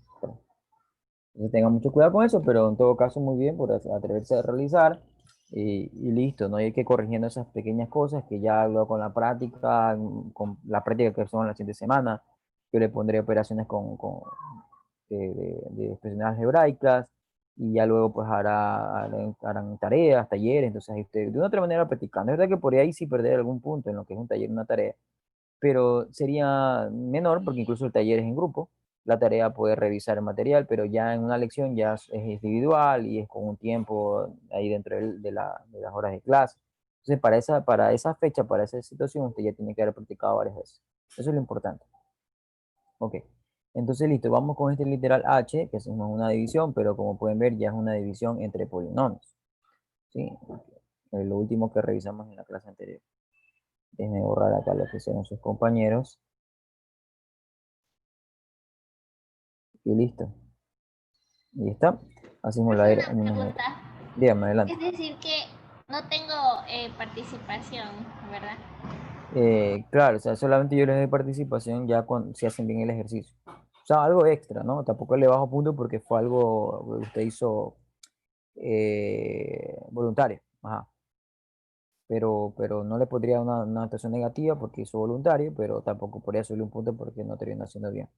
Entonces tengan mucho cuidado con eso, pero en todo caso muy bien por atreverse a realizar y listo, no hay que ir corrigiendo esas pequeñas cosas que ya luego con la práctica que son la siguiente semana, yo le pondré operaciones de expresiones algebraicas y ya luego pues harán tareas, talleres, entonces ahí usted de una otra manera practicando. Es verdad que por ahí sí perder algún punto en lo que es un taller, una tarea, pero sería menor porque incluso el taller es en grupo, la tarea puede revisar el material, pero ya en una lección ya es individual y es con un tiempo ahí dentro de las horas de clase. Entonces, para esa fecha, para esa situación, usted ya tiene que haber practicado varias veces. Eso es lo importante. Ok. Entonces, listo, vamos con este literal h, que es una división, pero como pueden ver, ya es una división entre polinomios. ¿Sí? Lo último que revisamos en la clase anterior. Déjenme borrar acá lo que hicieron sus compañeros. Y listo. Y está. Hacemos la era. Una pregunta. Dígame, adelante. Es decir que no tengo participación, ¿verdad? Claro, o sea, solamente yo les doy participación ya cuando se hacen bien el ejercicio. O sea, algo extra, ¿no? Tampoco le bajo punto porque fue algo que usted hizo voluntario. Ajá. Pero no le pondría una anotación negativa porque hizo voluntario, pero tampoco podría subirle un punto porque no terminó haciendo bien.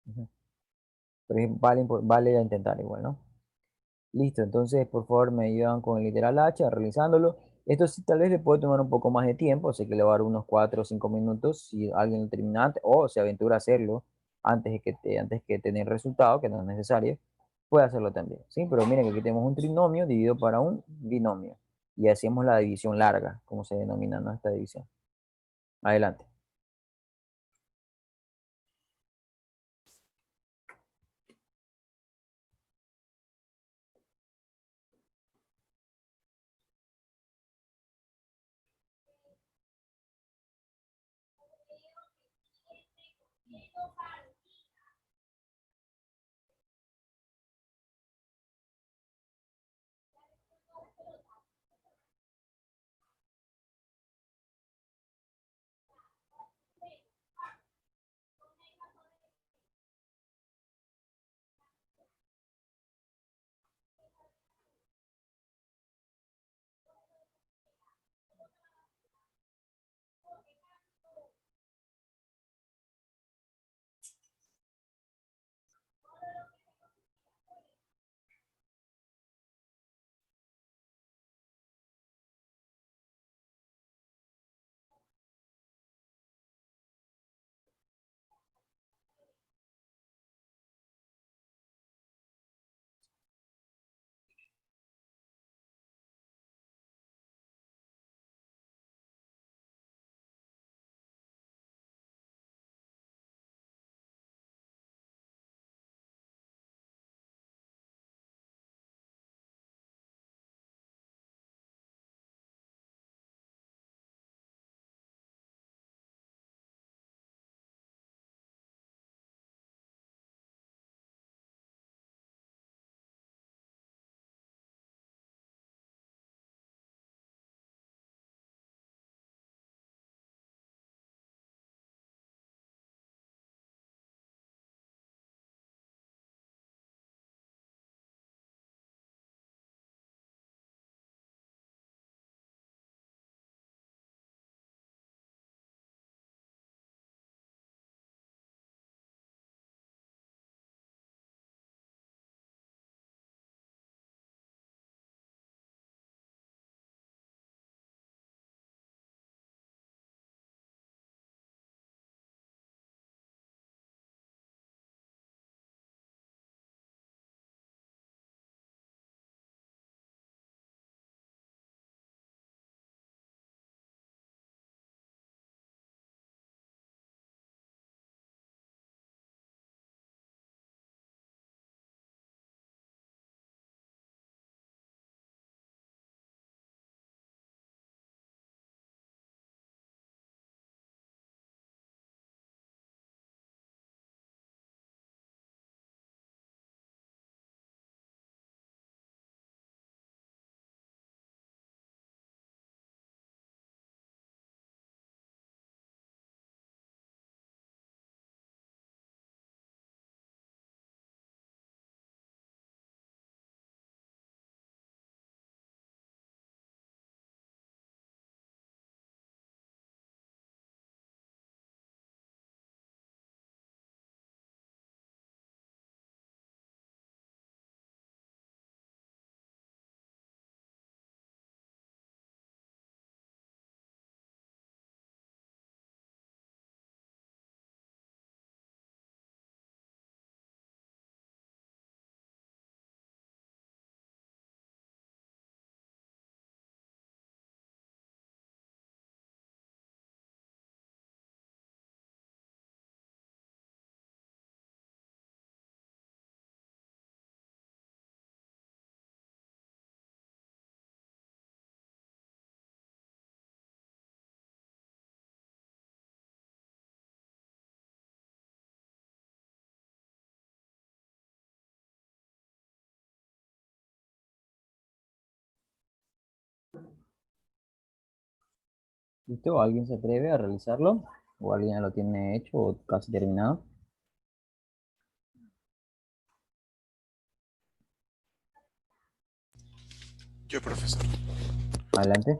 Ujú. Pero vale a intentar igual, ¿no? Listo, entonces por favor me ayudan con el literal H, realizándolo. Esto sí tal vez le puede tomar un poco más de tiempo, así que le va a dar unos 4 o 5 minutos si alguien lo termina antes o se aventura a hacerlo antes que tener resultado, que no es necesario, puede hacerlo también, ¿sí? Pero miren que aquí tenemos un trinomio dividido para un binomio y hacemos la división larga, como se denomina, ¿no? Esta división. Adelante. ¿Listo? ¿Alguien se atreve a realizarlo? ¿O alguien ya lo tiene hecho o casi terminado? Yo, profesor. Adelante.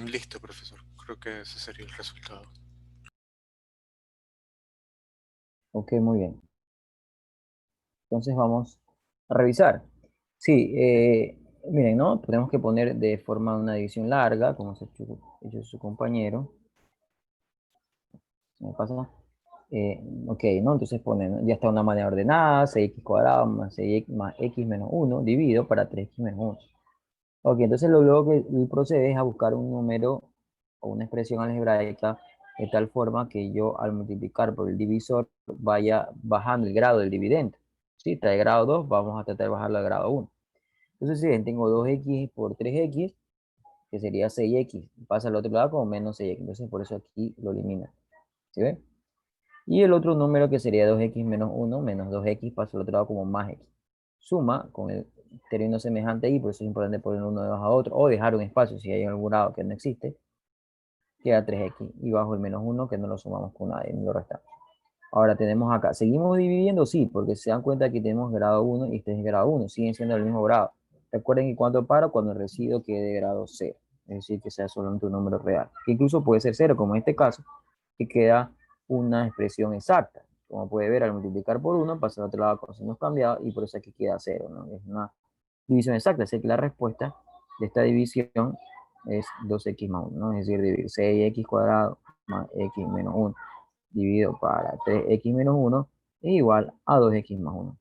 Listo, profesor. Creo que ese sería el resultado. Ok, muy bien. Entonces vamos a revisar. Sí, miren, ¿no? Tenemos que poner de forma una división larga, como se ha hecho su compañero. ¿Me pasa? Ok, ¿no? Entonces ponen, ¿no? Ya está una manera ordenada, 6x cuadrado más 6x más x menos 1 dividido para 3x menos 1. Ok, entonces lo luego que procede es a buscar un número o una expresión algebraica de tal forma que yo al multiplicar por el divisor vaya bajando el grado del dividendo. Si está de grado 2, vamos a tratar de bajarlo a grado 1. Entonces, si ven, tengo 2x por 3x, que sería 6x, pasa al otro lado como menos 6x. Entonces, por eso aquí lo elimina. ¿Sí ven? Y el otro número que sería 2x menos 1 menos 2x pasa al otro lado como más x. Suma con el término semejante ahí, por eso es importante poner uno debajo a otro, o dejar un espacio si hay algún grado que no existe, queda 3x, y bajo el menos 1 que no lo sumamos con nadie, no lo restamos. Ahora tenemos acá, ¿seguimos dividiendo? Sí, porque se dan cuenta que tenemos grado 1 y este es grado 1, siguen siendo el mismo grado. Recuerden que cuánto para cuando el residuo quede de grado 0, es decir, que sea solamente un número real, que incluso puede ser 0, como en este caso, que queda una expresión exacta. Como puede ver, al multiplicar por 1, pasa al otro lado con signos cambiados y por eso aquí queda 0, ¿no? Es una división exacta, así que la respuesta de esta división es 2x más 1, ¿no? Es decir, dividir 6x cuadrado más x menos 1 dividido para 3x menos 1 es igual a 2x más 1.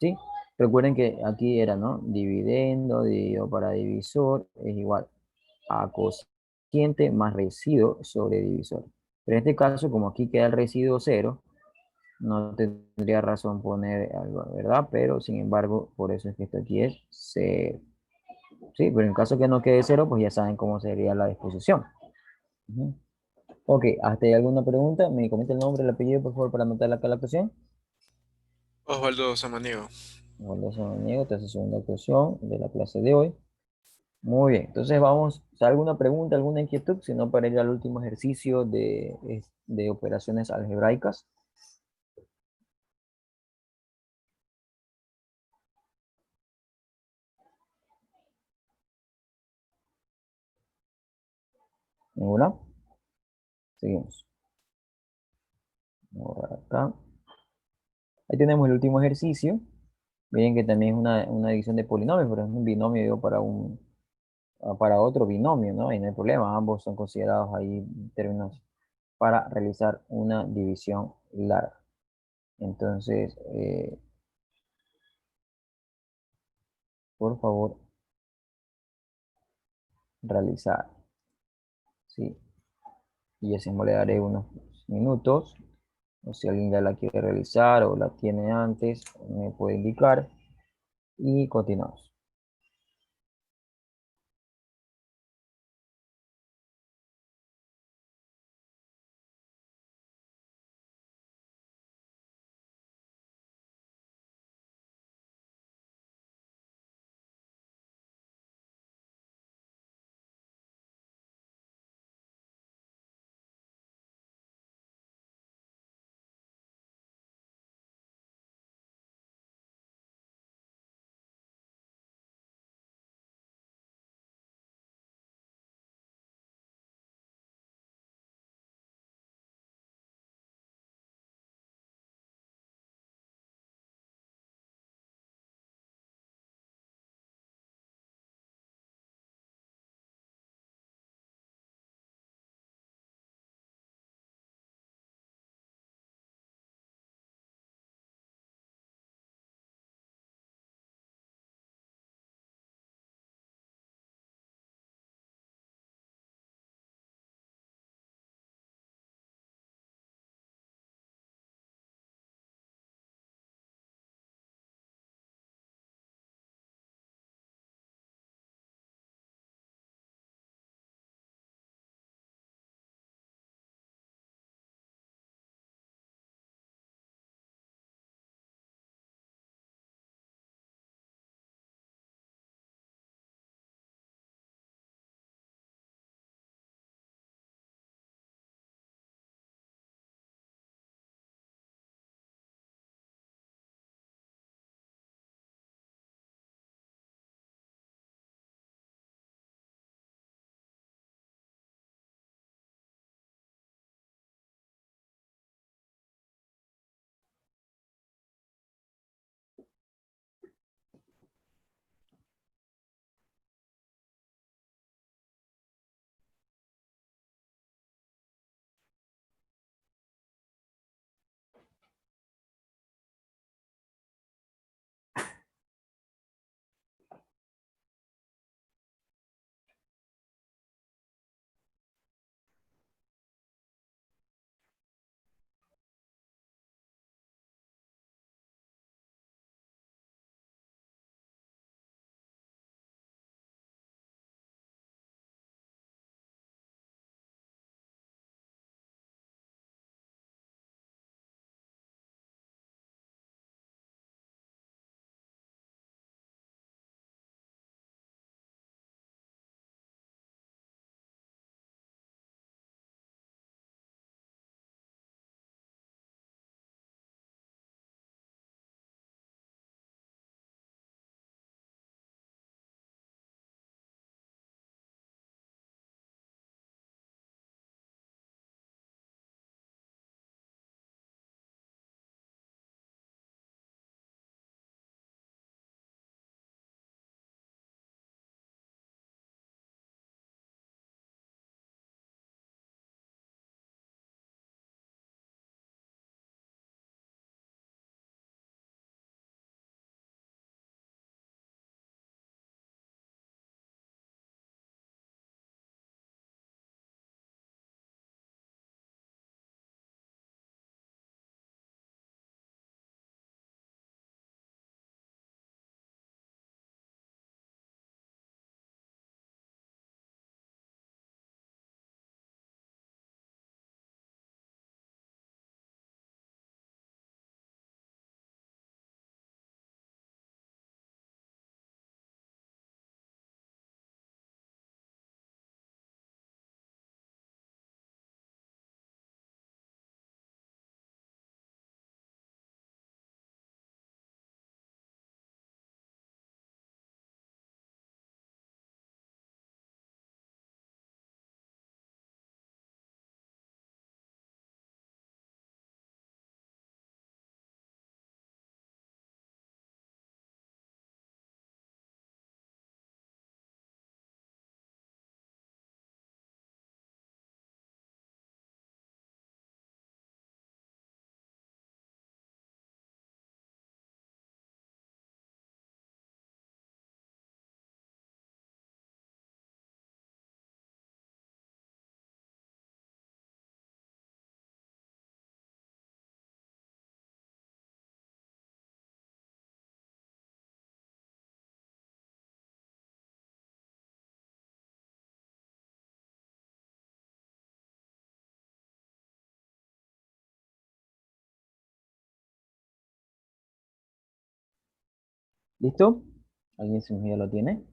¿Sí? Recuerden que aquí era, ¿no? Dividendo dividido para divisor es igual a cociente más residuo sobre divisor. Pero en este caso, como aquí queda el residuo 0, no tendría razón poner algo, ¿verdad? Pero, sin embargo, por eso es que esto aquí es 0. Sí, pero en caso que no quede 0, pues ya saben cómo sería la disposición. Ujú. Ok, ¿hasta ahí alguna pregunta? ¿Me comenta el nombre, el apellido, por favor, para anotar acá la actuación? Osvaldo Samaniego. Waldo Samaniego, esta es la segunda actuación de la clase de hoy. Muy bien, entonces vamos, ¿alguna pregunta, alguna inquietud? Si no, para ir al último ejercicio de operaciones algebraicas. ¿Ninguna? Seguimos. Vamos a borrar acá. Ahí tenemos el último ejercicio. Miren que también es una división de polinomios, pero es un binomio digo, para otro binomio, ¿no? Y no hay problema, ambos son considerados ahí términos para realizar una división larga. Entonces, por favor, realizar. ¿Sí? Y así le daré unos minutos. O si alguien ya la quiere realizar o la tiene antes, me puede indicar. Y continuamos. ¿Listo? ¿Alguien se ya lo tiene?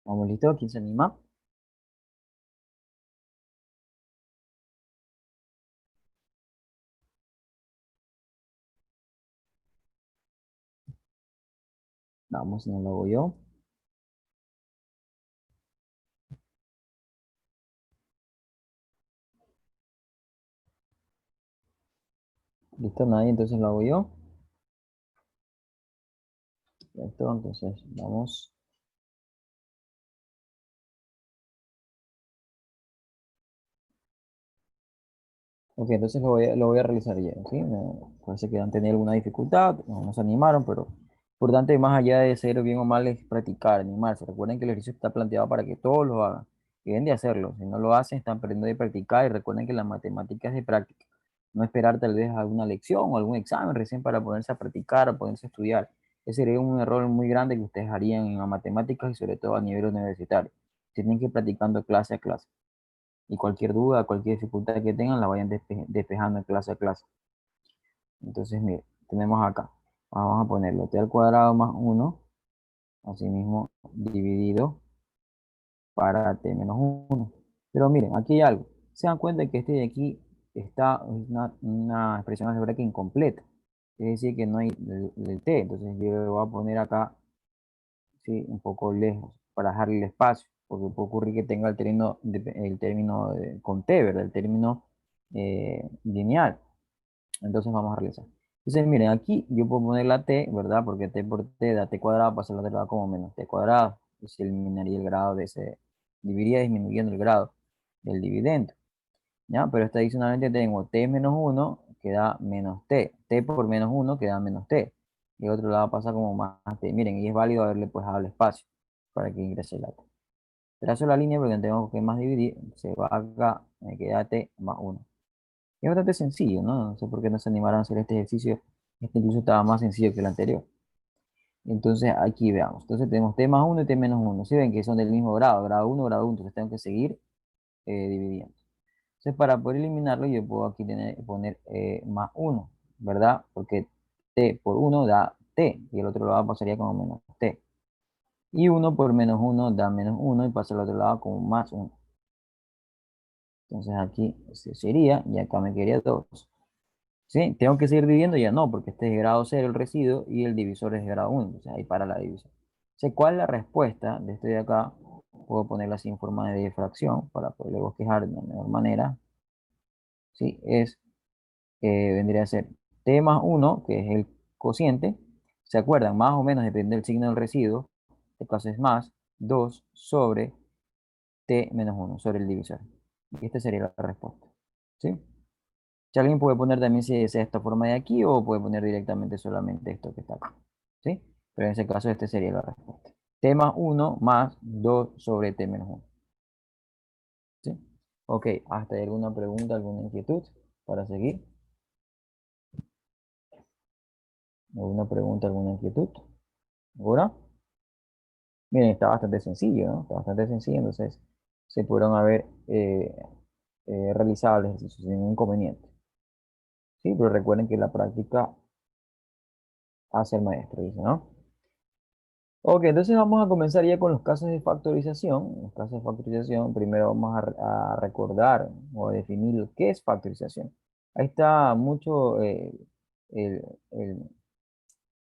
Vamos, listo. ¿Quién se anima? Vamos, si no lo hago yo. ¿Listo? Nadie, entonces lo hago yo. Listo, entonces vamos. Ok, entonces lo voy a realizar ya, ¿sí? Parece que han tenido alguna dificultad, no se animaron, pero importante más allá de ser bien o mal es practicar, animarse. Recuerden que el ejercicio está planteado para que todos lo hagan. Y deben de hacerlo. Si no lo hacen, están perdiendo de practicar y recuerden que la matemática es de práctica. No esperar tal vez alguna lección o algún examen recién para ponerse a practicar o ponerse a estudiar. Ese sería un error muy grande que ustedes harían en las matemáticas y sobre todo a nivel universitario. Tienen que ir practicando clase a clase y cualquier duda, cualquier dificultad que tengan, la vayan despejando en clase a clase. Entonces, mire, tenemos acá, vamos a ponerlo t al cuadrado más 1, asimismo dividido para t menos 1. Pero miren, aquí hay algo. Se dan cuenta que este de aquí está una expresión algebraica incompleta. Es decir, que no hay el t. Entonces yo lo voy a poner acá, sí, un poco lejos, para dejarle el espacio, porque puede ocurrir que tenga el término con t, ¿verdad? El término lineal. Entonces vamos a realizar. Entonces miren, aquí yo puedo poner la t, ¿verdad? Porque t por t da t cuadrado, pasa al otro lado como menos t cuadrado. Y se eliminaría el grado de ese, dividiría disminuyendo el grado del dividendo. ¿Ya? Pero esta adicionalmente tengo t menos 1 que da menos t por menos 1 que da menos t. Y el otro lado pasa como más t. Miren, y es válido haberle pues dado el espacio para que ingrese la t. Trazo la línea porque tengo que más dividir, se va acá, me queda t más 1. Es bastante sencillo, ¿no? No sé por qué no se animaron a hacer este ejercicio. Este incluso estaba más sencillo que el anterior. Entonces aquí veamos. Entonces tenemos t más 1 y t menos 1. Si ven que son del mismo grado, grado 1, grado 1, entonces tengo que seguir dividiendo. Entonces, para poder eliminarlo, yo puedo aquí poner más 1, ¿verdad? Porque t por 1 da t, y el otro lado pasaría como menos t. Y 1 por menos 1 da menos 1, y pasa al otro lado como más 1. Entonces aquí sería, y acá me quedaría 2. ¿Sí? Tengo que seguir dividiendo, ya no, porque este es de grado 0 el residuo, y el divisor es de grado 1, o sea, ahí para la división. Sé cuál es la respuesta de este de acá. Puedo ponerla así en forma de fracción, para poderle bosquejar de una mejor manera. ¿Sí? Vendría a ser t más 1, que es el cociente. ¿Se acuerdan? Más o menos depende del signo del residuo. En este caso es más 2 sobre t menos 1, sobre el divisor. Y esta sería la respuesta. ¿Sí? Si alguien puede poner también si desea esta forma de aquí o puede poner directamente solamente esto que está acá. ¿Sí? Pero en ese caso este sería la respuesta. T más 1 más 2 sobre t menos 1. ¿Sí? Ok, ¿hasta ahí alguna pregunta, alguna inquietud para seguir? ¿Alguna pregunta, alguna inquietud? ¿Ahora? Miren, está bastante sencillo, ¿no? Está bastante sencillo, entonces se pudieron haber realizado el ejercicio sin ningún inconveniente. Sí, pero recuerden que la práctica hace el maestro, dice, ¿no? Ok, entonces vamos a comenzar ya con los casos de factorización. Los casos de factorización, primero vamos a recordar o a definir qué es factorización. Ahí está mucho el- el-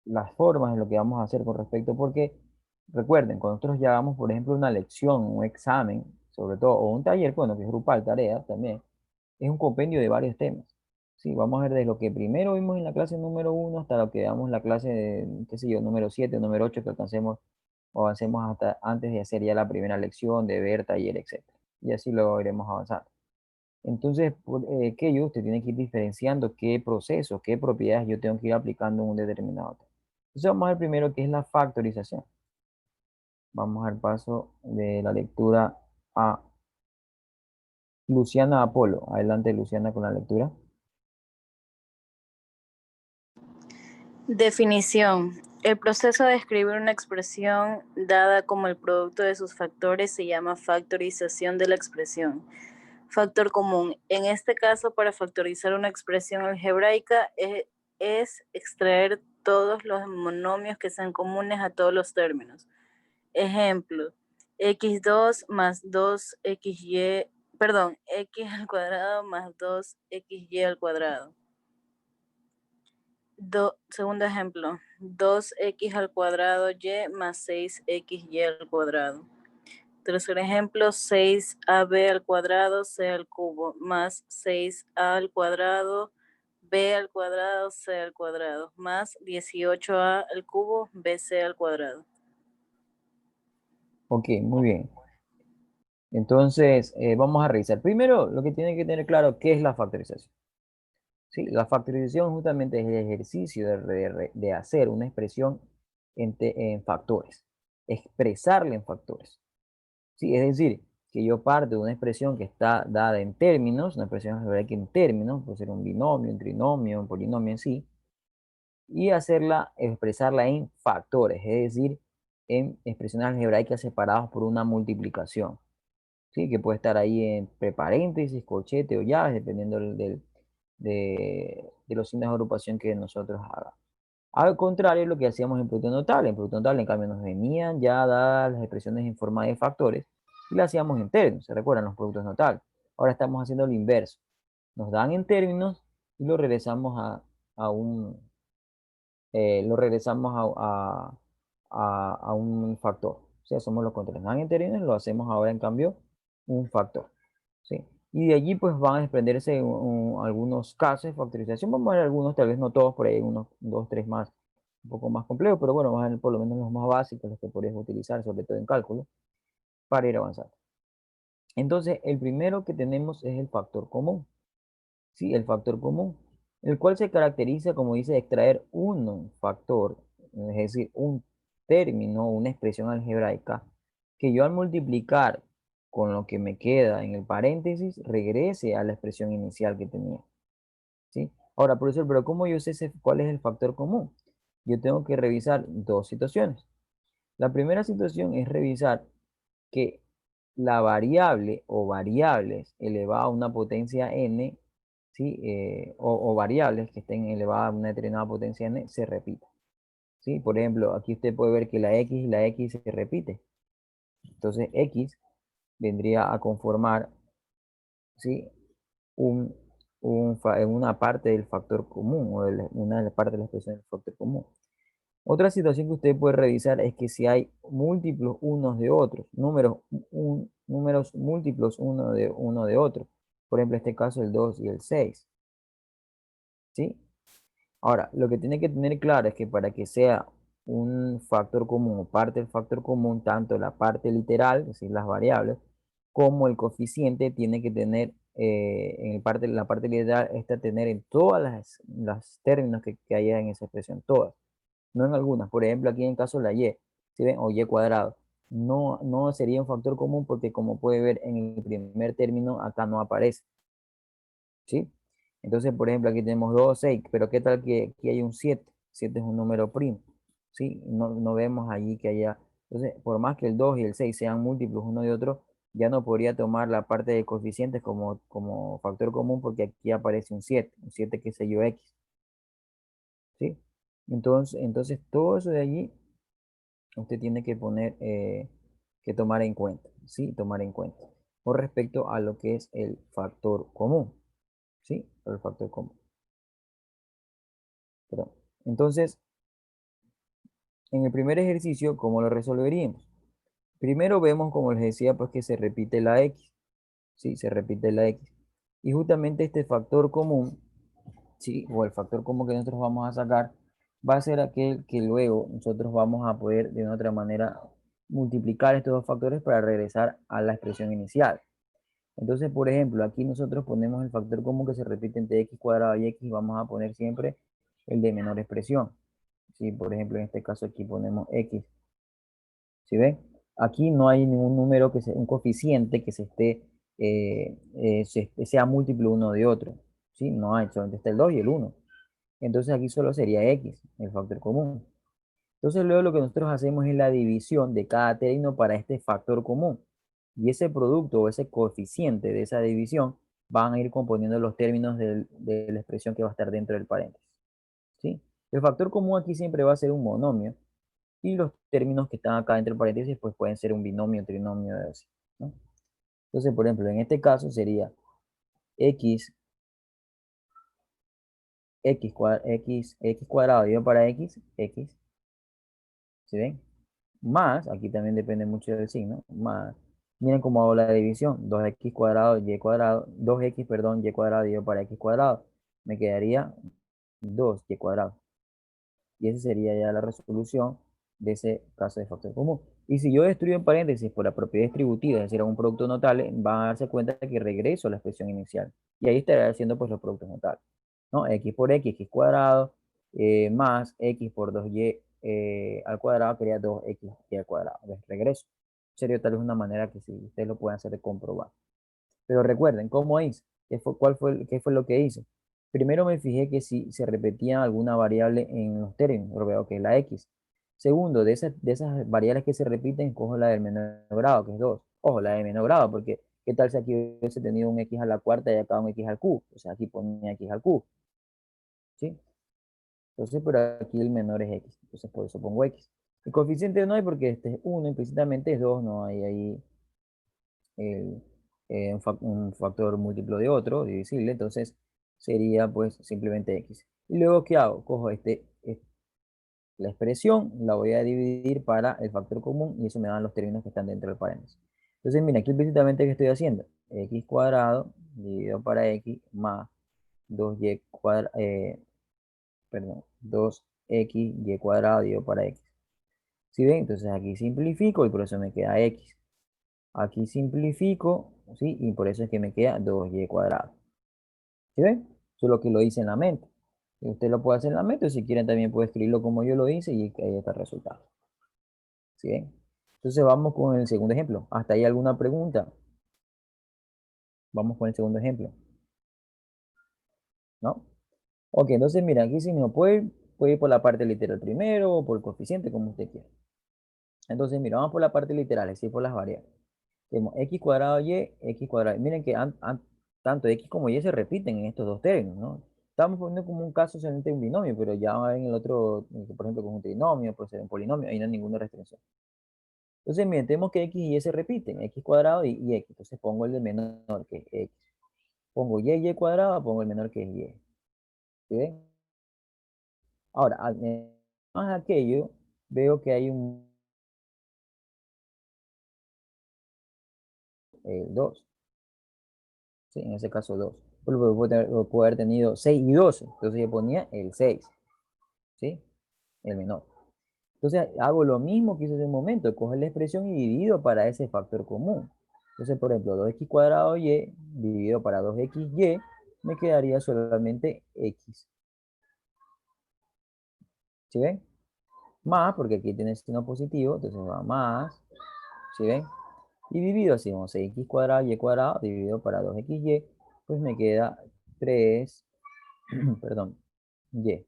las formas en lo que vamos a hacer con respecto, porque recuerden, cuando nosotros ya hagamos, por ejemplo, una lección, un examen, sobre todo, o un taller, bueno, que es grupal, tarea también, es un compendio de varios temas. Sí, vamos a ver desde lo que primero vimos en la clase número 1 hasta lo que veamos en la clase, qué sé yo, número 7, número 8, que alcancemos o avancemos hasta antes de hacer ya la primera lección, de ver taller, etc. Y así lo iremos avanzando. Entonces, ¿qué yo? Usted tiene que ir diferenciando qué procesos, qué propiedades yo tengo que ir aplicando en un determinado tema. Entonces, vamos a ver primero qué es la factorización. Vamos al paso de la lectura a Luciana Apolo. Adelante, Luciana, con la lectura. Definición. El proceso de escribir una expresión dada como el producto de sus factores se llama factorización de la expresión. Factor común. En este caso, para factorizar una expresión algebraica es extraer todos los monomios que sean comunes a todos los términos. Ejemplo, x2 más 2xy, perdón, x al cuadrado más 2xy al cuadrado. Segundo ejemplo, 2x al cuadrado y más 6xy al cuadrado. Tercer ejemplo, 6ab al cuadrado c al cubo más 6a al cuadrado b al cuadrado c al cuadrado más 18a al cubo bc al cuadrado. Ok, muy bien. Entonces, vamos a revisar. Primero, lo que tienen que tener claro, ¿qué es la factorización? Sí, la factorización justamente es el ejercicio de hacer una expresión en factores, expresarla en factores. Sí, es decir, que yo parto de una expresión que está dada en términos, una expresión algebraica en términos, puede ser un binomio, un trinomio, un polinomio en sí, y expresarla en factores, es decir, en expresiones algebraicas separadas por una multiplicación. ¿Sí? Que puede estar ahí entre paréntesis, corchete o llaves, dependiendo de los signos de agrupación que nosotros hagamos. Al contrario, lo que hacíamos en producto notable. En producto notable, en cambio, nos venían ya dadas las expresiones en forma de factores y las hacíamos en términos. ¿Se recuerdan los productos notables? Ahora estamos haciendo lo inverso. Nos dan en términos y lo regresamos a un, a un factor. O sea, somos los contrarios. Nos dan en términos, lo hacemos ahora en cambio un factor. ¿Sí? Y de allí pues van a desprenderse algunos casos de factorización. Vamos a ver algunos, tal vez no todos, por ahí unos 2, 3 más, un poco más complejos, pero bueno, vamos a ver por lo menos los más básicos, los que podrías utilizar, sobre todo en cálculo, para ir avanzando. Entonces, el primero que tenemos es el factor común. Sí, el factor común, el cual se caracteriza, como dice, de extraer un factor, es decir, un término, una expresión algebraica, que yo al multiplicar con lo que me queda en el paréntesis, regrese a la expresión inicial que tenía. ¿Sí? Ahora, profesor, pero ¿cómo yo sé cuál es el factor común? Yo tengo que revisar dos situaciones. La primera situación es revisar que la variable o variables elevada a una potencia n, ¿sí? O variables que estén elevadas a una determinada potencia n se repitan. ¿Sí? Por ejemplo, aquí usted puede ver que la x y la x se repite. Entonces, x vendría a conformar, ¿sí? Una parte del factor común o una de las partes de la expresión del factor común. Otra situación que usted puede revisar es que si hay múltiplos unos de otros, números múltiplos uno de otro. Por ejemplo, en este caso el 2 y el 6. ¿Sí? Ahora, lo que tiene que tener claro es que para que sea un factor común o parte del factor común, tanto la parte literal, es decir, las variables, como el coeficiente tiene que tener, la parte literal, tener en todas las términos que haya en esa expresión, todas, no en algunas. Por ejemplo, aquí en el caso de la y, ¿sí ven? O y cuadrado. No sería un factor común porque como puede ver en el primer término, acá no aparece. ¿Sí? Entonces, por ejemplo, aquí tenemos 2, 6, pero ¿qué tal que aquí hay un 7? 7 es un número primo, ¿sí? No vemos allí que haya... Entonces, por más que el 2 y el 6 sean múltiplos uno de otro, ya no podría tomar la parte de coeficientes como factor común porque aquí aparece un 7 que sé yo x, ¿sí? Entonces todo eso de allí usted tiene que poner, que tomar en cuenta, ¿sí? Tomar en cuenta con respecto a lo que es el factor común, ¿sí? El factor común. Perdón. Entonces, en el primer ejercicio, ¿cómo lo resolveríamos? Primero vemos, como les decía, pues que se repite la x, ¿sí? Se repite la x. Y justamente este factor común ¿sí? O el factor común que nosotros vamos a sacar va a ser aquel que luego nosotros vamos a poder de una otra manera multiplicar estos dos factores para regresar a la expresión inicial. Entonces, por ejemplo, aquí nosotros ponemos el factor común que se repite entre x cuadrado y x, vamos a poner siempre el de menor expresión. ¿Sí? Por ejemplo, en este caso aquí ponemos x. ¿Sí ven? Aquí no hay ningún número, un coeficiente que sea múltiplo uno de otro. ¿Sí? No hay, solamente está el 2 y el 1. Entonces aquí solo sería x, el factor común. Entonces luego lo que nosotros hacemos es la división de cada término para este factor común. Y ese producto o ese coeficiente de esa división van a ir componiendo los términos de la expresión que va a estar dentro del paréntesis. ¿Sí? El factor común aquí siempre va a ser un monomio y los términos que están acá dentro del paréntesis pues pueden ser un binomio, trinomio, así, ¿no? Entonces, por ejemplo, en este caso sería x cuadrado dividido para x, ¿sí ven? Más, aquí también depende mucho del signo, más, miren cómo hago la división, 2x cuadrado, y cuadrado, 2x, perdón, y cuadrado dividido para x cuadrado, me quedaría 2y cuadrado. Y esa sería ya la resolución de ese caso de factor común. Y si yo destruyo en paréntesis por la propiedad distributiva, es decir, un producto notable, van a darse cuenta de que regreso a la expresión inicial. Y ahí estaré haciendo pues los productos notables, ¿no? X por x cuadrado, más x por 2y al cuadrado, quería 2xy al cuadrado. ¿Ves? Regreso. Sería tal vez una manera que si ustedes lo pueden hacer de comprobar. Pero recuerden, ¿cómo hice? ¿Qué fue lo que hice? Primero me fijé que si se repetía alguna variable en los términos, lo veo que es la x. Segundo, de esas variables que se repiten, cojo la del menor grado, que es 2. Ojo, la de menor grado, porque ¿qué tal si aquí hubiese tenido un x a la cuarta y acá un x al cubo? O sea, aquí ponía x al cubo, ¿sí? Entonces, pero aquí el menor es x. Entonces, por eso pongo x. El coeficiente no hay porque este es 1, implícitamente es 2, no hay ahí el, un factor múltiplo de otro, divisible, entonces sería pues simplemente x. Y luego, ¿qué hago? Cojo la expresión, la voy a dividir para el factor común y eso me dan los términos que están dentro del paréntesis. Entonces, mira, aquí implícitamente, ¿qué estoy haciendo? X cuadrado dividido para x más 2y cuadrado, perdón, 2xy cuadrado dividido para x. ¿Sí ven? Entonces aquí simplifico y por eso me queda x. Aquí simplifico, ¿sí? Y por eso es que me queda 2y cuadrado. ¿Sí ven? Eso es lo que lo hice en la mente. Y usted lo puede hacer en la mente, o si quieren también puede escribirlo como yo lo hice y ahí está el resultado. ¿Sí ven? Entonces vamos con el segundo ejemplo. ¿Hasta ahí alguna pregunta? Vamos con el segundo ejemplo. ¿No? Ok, entonces mira, aquí si no puede ir por la parte literal primero o por el coeficiente, como usted quiera. Entonces, mira, vamos por la parte literal, es decir, por las variables. Tenemos x cuadrado y x cuadrado. Miren que tanto x como y se repiten en estos dos términos, ¿no? Estamos poniendo como un caso solamente un binomio, pero ya en el otro, por ejemplo, con un trinomio, puede ser un polinomio, ahí no hay ninguna restricción. Entonces, miren, tenemos que x y y se repiten, x cuadrado y x. Entonces pongo el de menor, que es x. Pongo y cuadrado, pongo el menor, que es y. ¿Sí ven? Ahora, más aquello, veo que hay un 2. Sí, en ese caso 2. Puedo haber tenido 6 y 12. Entonces yo ponía el 6. ¿Sí? El menor. Entonces hago lo mismo que hice hace un momento. Cojo la expresión y divido para ese factor común. Entonces, por ejemplo, 2x cuadrado y dividido para 2xy, me quedaría solamente x. ¿Sí ven? Más, porque aquí tiene signo positivo, entonces va más. ¿Sí ven? Y divido así, vamos, 6x cuadrado y cuadrado dividido para 2xy, pues me queda 3, perdón, y.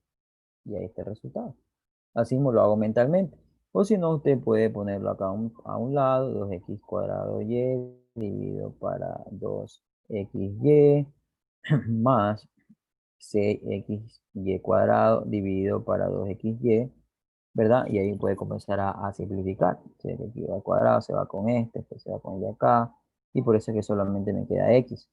Y ahí está el resultado. Así mismo lo hago mentalmente. O si no, usted puede ponerlo acá a un lado, 2x cuadrado y dividido para 2xy más 6xy cuadrado dividido para 2xy, ¿verdad? Y ahí puede comenzar a simplificar. 6xy al cuadrado se va con después se va con el de acá, y por eso es que solamente me queda x.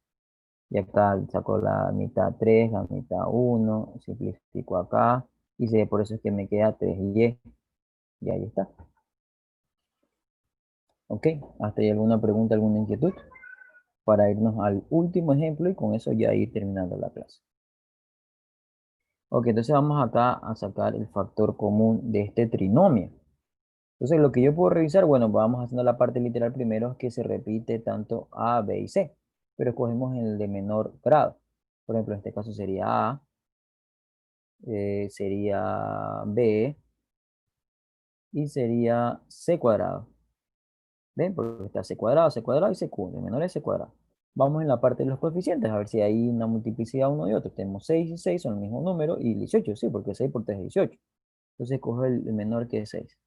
Y acá saco la mitad 3, la mitad 1, simplifico acá, y por eso es que me queda 3y, y ahí está. ¿Ok? ¿Hasta ahí alguna pregunta, alguna inquietud? Para irnos al último ejemplo y con eso ya ir terminando la clase. Ok, entonces vamos acá a sacar el factor común de este trinomio. Entonces lo que yo puedo revisar, bueno, vamos haciendo la parte literal primero, es que se repite tanto A, B y C, pero escogemos el de menor grado. Por ejemplo, en este caso sería A, sería B y sería C cuadrado. ¿Ven? Porque está C cuadrado y C cubo, de menor es C cuadrado. Vamos en la parte de los coeficientes, a ver si hay una multiplicidad uno y otro. Tenemos 6 y 6 son el mismo número, y 18, sí, porque 6 por 3 es 18. Entonces cojo el menor que es 6.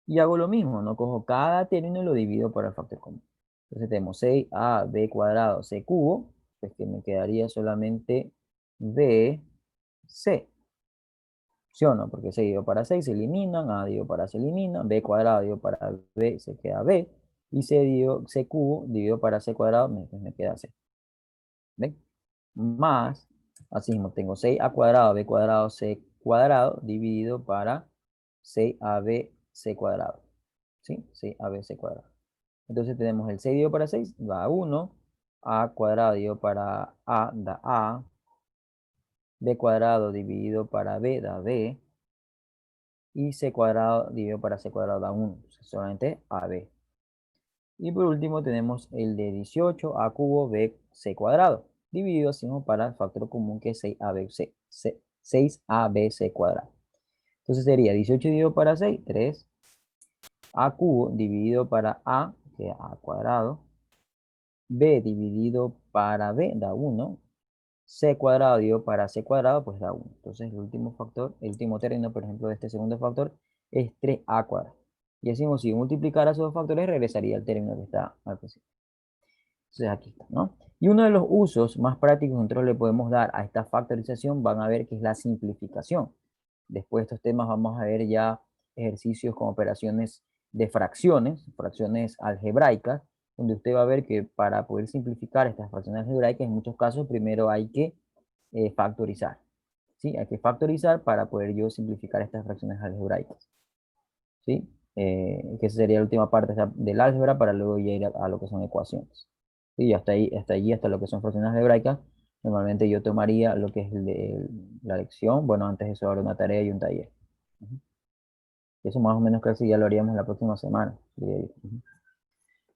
Y hago lo mismo, no cojo cada término y lo divido por el factor común. Entonces tenemos 6ab cuadrado c cubo, pues que me quedaría solamente bc. ¿Sí o no? Porque 6 dividido para 6 se eliminan, a dividido para c elimina, b cuadrado dividido para b se queda b, y c cubo dividido para c cuadrado me queda c. ¿Ven? Más, así mismo tengo 6a cuadrado b cuadrado c cuadrado dividido para 6ab c cuadrado. ¿Sí? 6ab c cuadrado. Entonces tenemos el 6 dividido para 6 da 1, a cuadrado dividido para a da a, b cuadrado dividido para b da b, y c cuadrado dividido para c cuadrado da 1, solamente ab. Y por último tenemos el de 18 a cubo b c cuadrado, dividido así para el factor común que es 6abc cuadrado. Entonces sería 18 dividido para 6, 3, a cubo dividido para a, que es a cuadrado, b dividido para b da 1, c cuadrado dividido para c cuadrado pues da 1. Entonces el último factor, el último término, por ejemplo, de este segundo factor es 3a cuadrado. Y así, si multiplicara esos dos factores, regresaría al término que está al principio. Entonces aquí está, ¿no? Y uno de los usos más prácticos que nosotros le podemos dar a esta factorización van a ver que es la simplificación. Después de estos temas vamos a ver ya ejercicios con operaciones de fracciones algebraicas, donde usted va a ver que para poder simplificar estas fracciones algebraicas, en muchos casos primero hay que factorizar. ¿Sí? Hay que factorizar para poder yo simplificar estas fracciones algebraicas. ¿Sí? Que esa sería la última parte del álgebra para luego ya ir a lo que son ecuaciones. Y hasta ahí, hasta lo que son fracciones algebraicas, normalmente yo tomaría lo que es la lección. Bueno, antes de eso habrá una tarea y un taller. Eso más o menos casi ya lo haríamos la próxima semana, diría yo.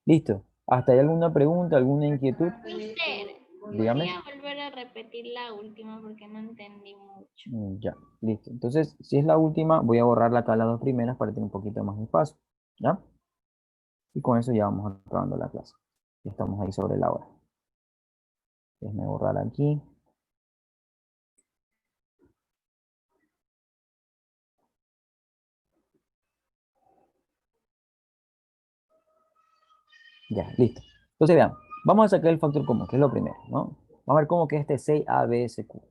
Listo. ¿Hasta ahí alguna pregunta, alguna inquietud? Mister, Dígame. ¿podría volver a repetir la última porque no entendí mucho? Ya, listo. Entonces, si es la última, voy a borrar acá las dos primeras para tener un poquito más de espacio. ¿Ya? Y con eso ya vamos acabando la clase. Ya estamos ahí sobre la hora. Déjenme borrar aquí. Ya, listo. Entonces vean, vamos a sacar el factor común, que es lo primero, ¿no? Vamos a ver cómo que este 6absq.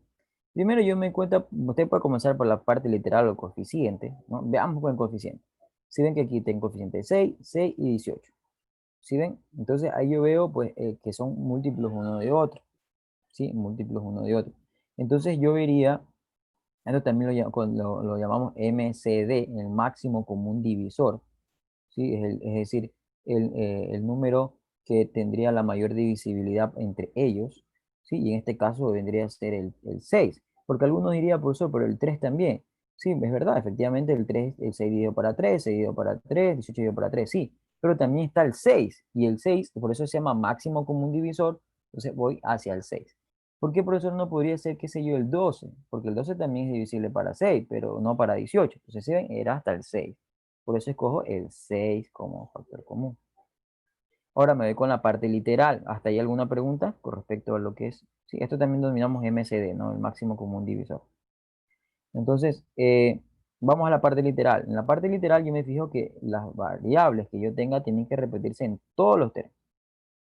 Primero yo me doy cuenta, usted puede comenzar por la parte literal o coeficiente, ¿no? Veamos con el coeficiente. Si ven que aquí tengo coeficiente 6, 6 y 18. ¿Sí ven? Entonces ahí yo veo pues que son múltiplos uno de otro. ¿Sí? Múltiplos uno de otro. Entonces yo vería, esto también lo llamamos MCD, el máximo común divisor. ¿Sí? Es decir, el número que tendría la mayor divisibilidad entre ellos, ¿sí? Y en este caso vendría a ser el 6, porque algunos dirían, profesor, pero el 3 también. Sí, es verdad, efectivamente el 3, el 6 dividido para 3, 6 dividido para 3, 18 dividido para 3, sí, pero también está el 6, y el 6, por eso se llama máximo común divisor, entonces voy hacia el 6. ¿Por qué, profesor, no podría ser, qué sé yo, el 12? Porque el 12 también es divisible para 6, pero no para 18. Entonces, si ven, era hasta el 6. Por eso escojo el 6 como factor común. Ahora me voy con la parte literal. ¿Hasta ahí alguna pregunta con respecto a lo que es? Sí, esto también denominamos MCD, ¿no? El máximo común divisor. Entonces, vamos a la parte literal. En la parte literal yo me fijo que las variables que yo tenga tienen que repetirse en todos los términos.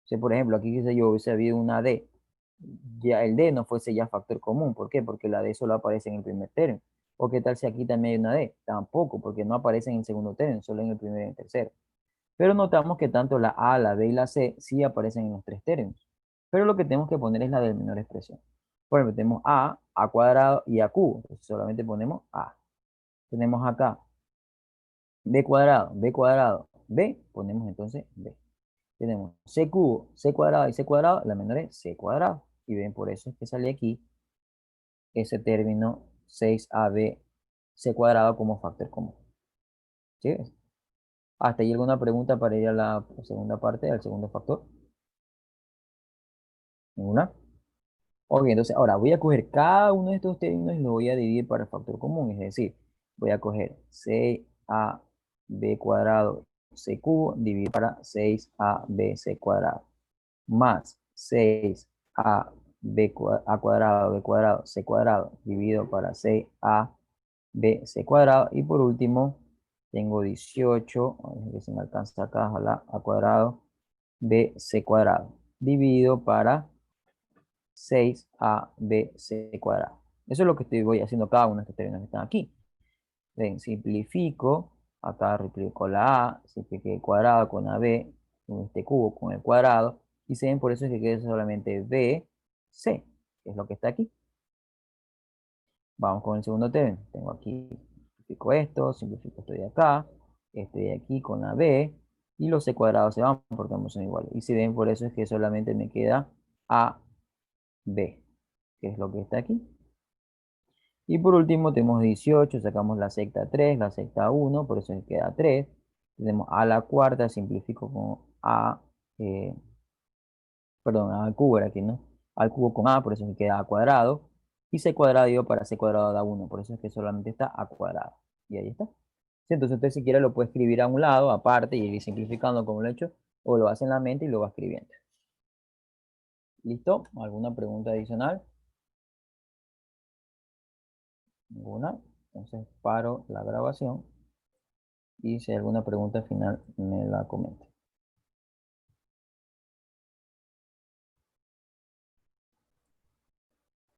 Si, por ejemplo, aquí quise yo hubiese habido una D, ya el D no fuese ya factor común. ¿Por qué? Porque la D solo aparece en el primer término. ¿O qué tal si aquí también hay una D? Tampoco, porque no aparece en el segundo término, solo en el primero y en el tercero. Pero notamos que tanto la A, la B y la C sí aparecen en los tres términos. Pero lo que tenemos que poner es la de menor expresión. Por ejemplo, tenemos A cuadrado y A cubo. Entonces solamente ponemos A. Tenemos acá B cuadrado, B, ponemos entonces B. Tenemos C cubo, C cuadrado y C cuadrado, la menor es C cuadrado. Y ven, por eso es que sale aquí ese término 6ab c cuadrado como factor común. ¿Sí? ¿Hasta ahí alguna pregunta para ir a la segunda parte, al segundo factor? ¿Ninguna? Ok, entonces ahora voy a coger cada uno de estos términos y lo voy a dividir para el factor común. Es decir, voy a coger 6ab cuadrado c cubo dividido para 6ab c cuadrado más 6a a cuadrado b cuadrado c cuadrado dividido para 6ab c cuadrado. Y por último, tengo 18, a ver que se me alcanza acá, ojalá, a cuadrado b c cuadrado dividido para 6ab cuadrado. Eso es lo que voy haciendo cada uno de estos términos que están aquí. Ven, simplifico, acá replico la a, simplifico el cuadrado con ab, con este cubo con el cuadrado, y se ven, por eso es que queda solamente bc, que es lo que está aquí. Vamos con el segundo término. Tengo aquí, simplifico esto de acá, este de aquí con la b, y los c cuadrados se van porque ambos son iguales. Y si ven, por eso es que solamente me queda ab, que es lo que está aquí. Y por último tenemos 18, sacamos la secta 3, la secta 1, por eso me queda 3. Tenemos a la cuarta, simplifico con a, perdón, al cubo era aquí, ¿no? Al cubo con a, por eso me queda a cuadrado. Y c cuadrado digo para c cuadrado da 1, por eso es que solamente está a cuadrado. Y ahí está. Sí, entonces usted si quiere lo puede escribir a un lado, aparte, y ir simplificando como lo he hecho, o lo hace en la mente y lo va escribiendo. ¿Listo? ¿Alguna pregunta adicional? Ninguna. Entonces paro la grabación y si hay alguna pregunta final me la comenta.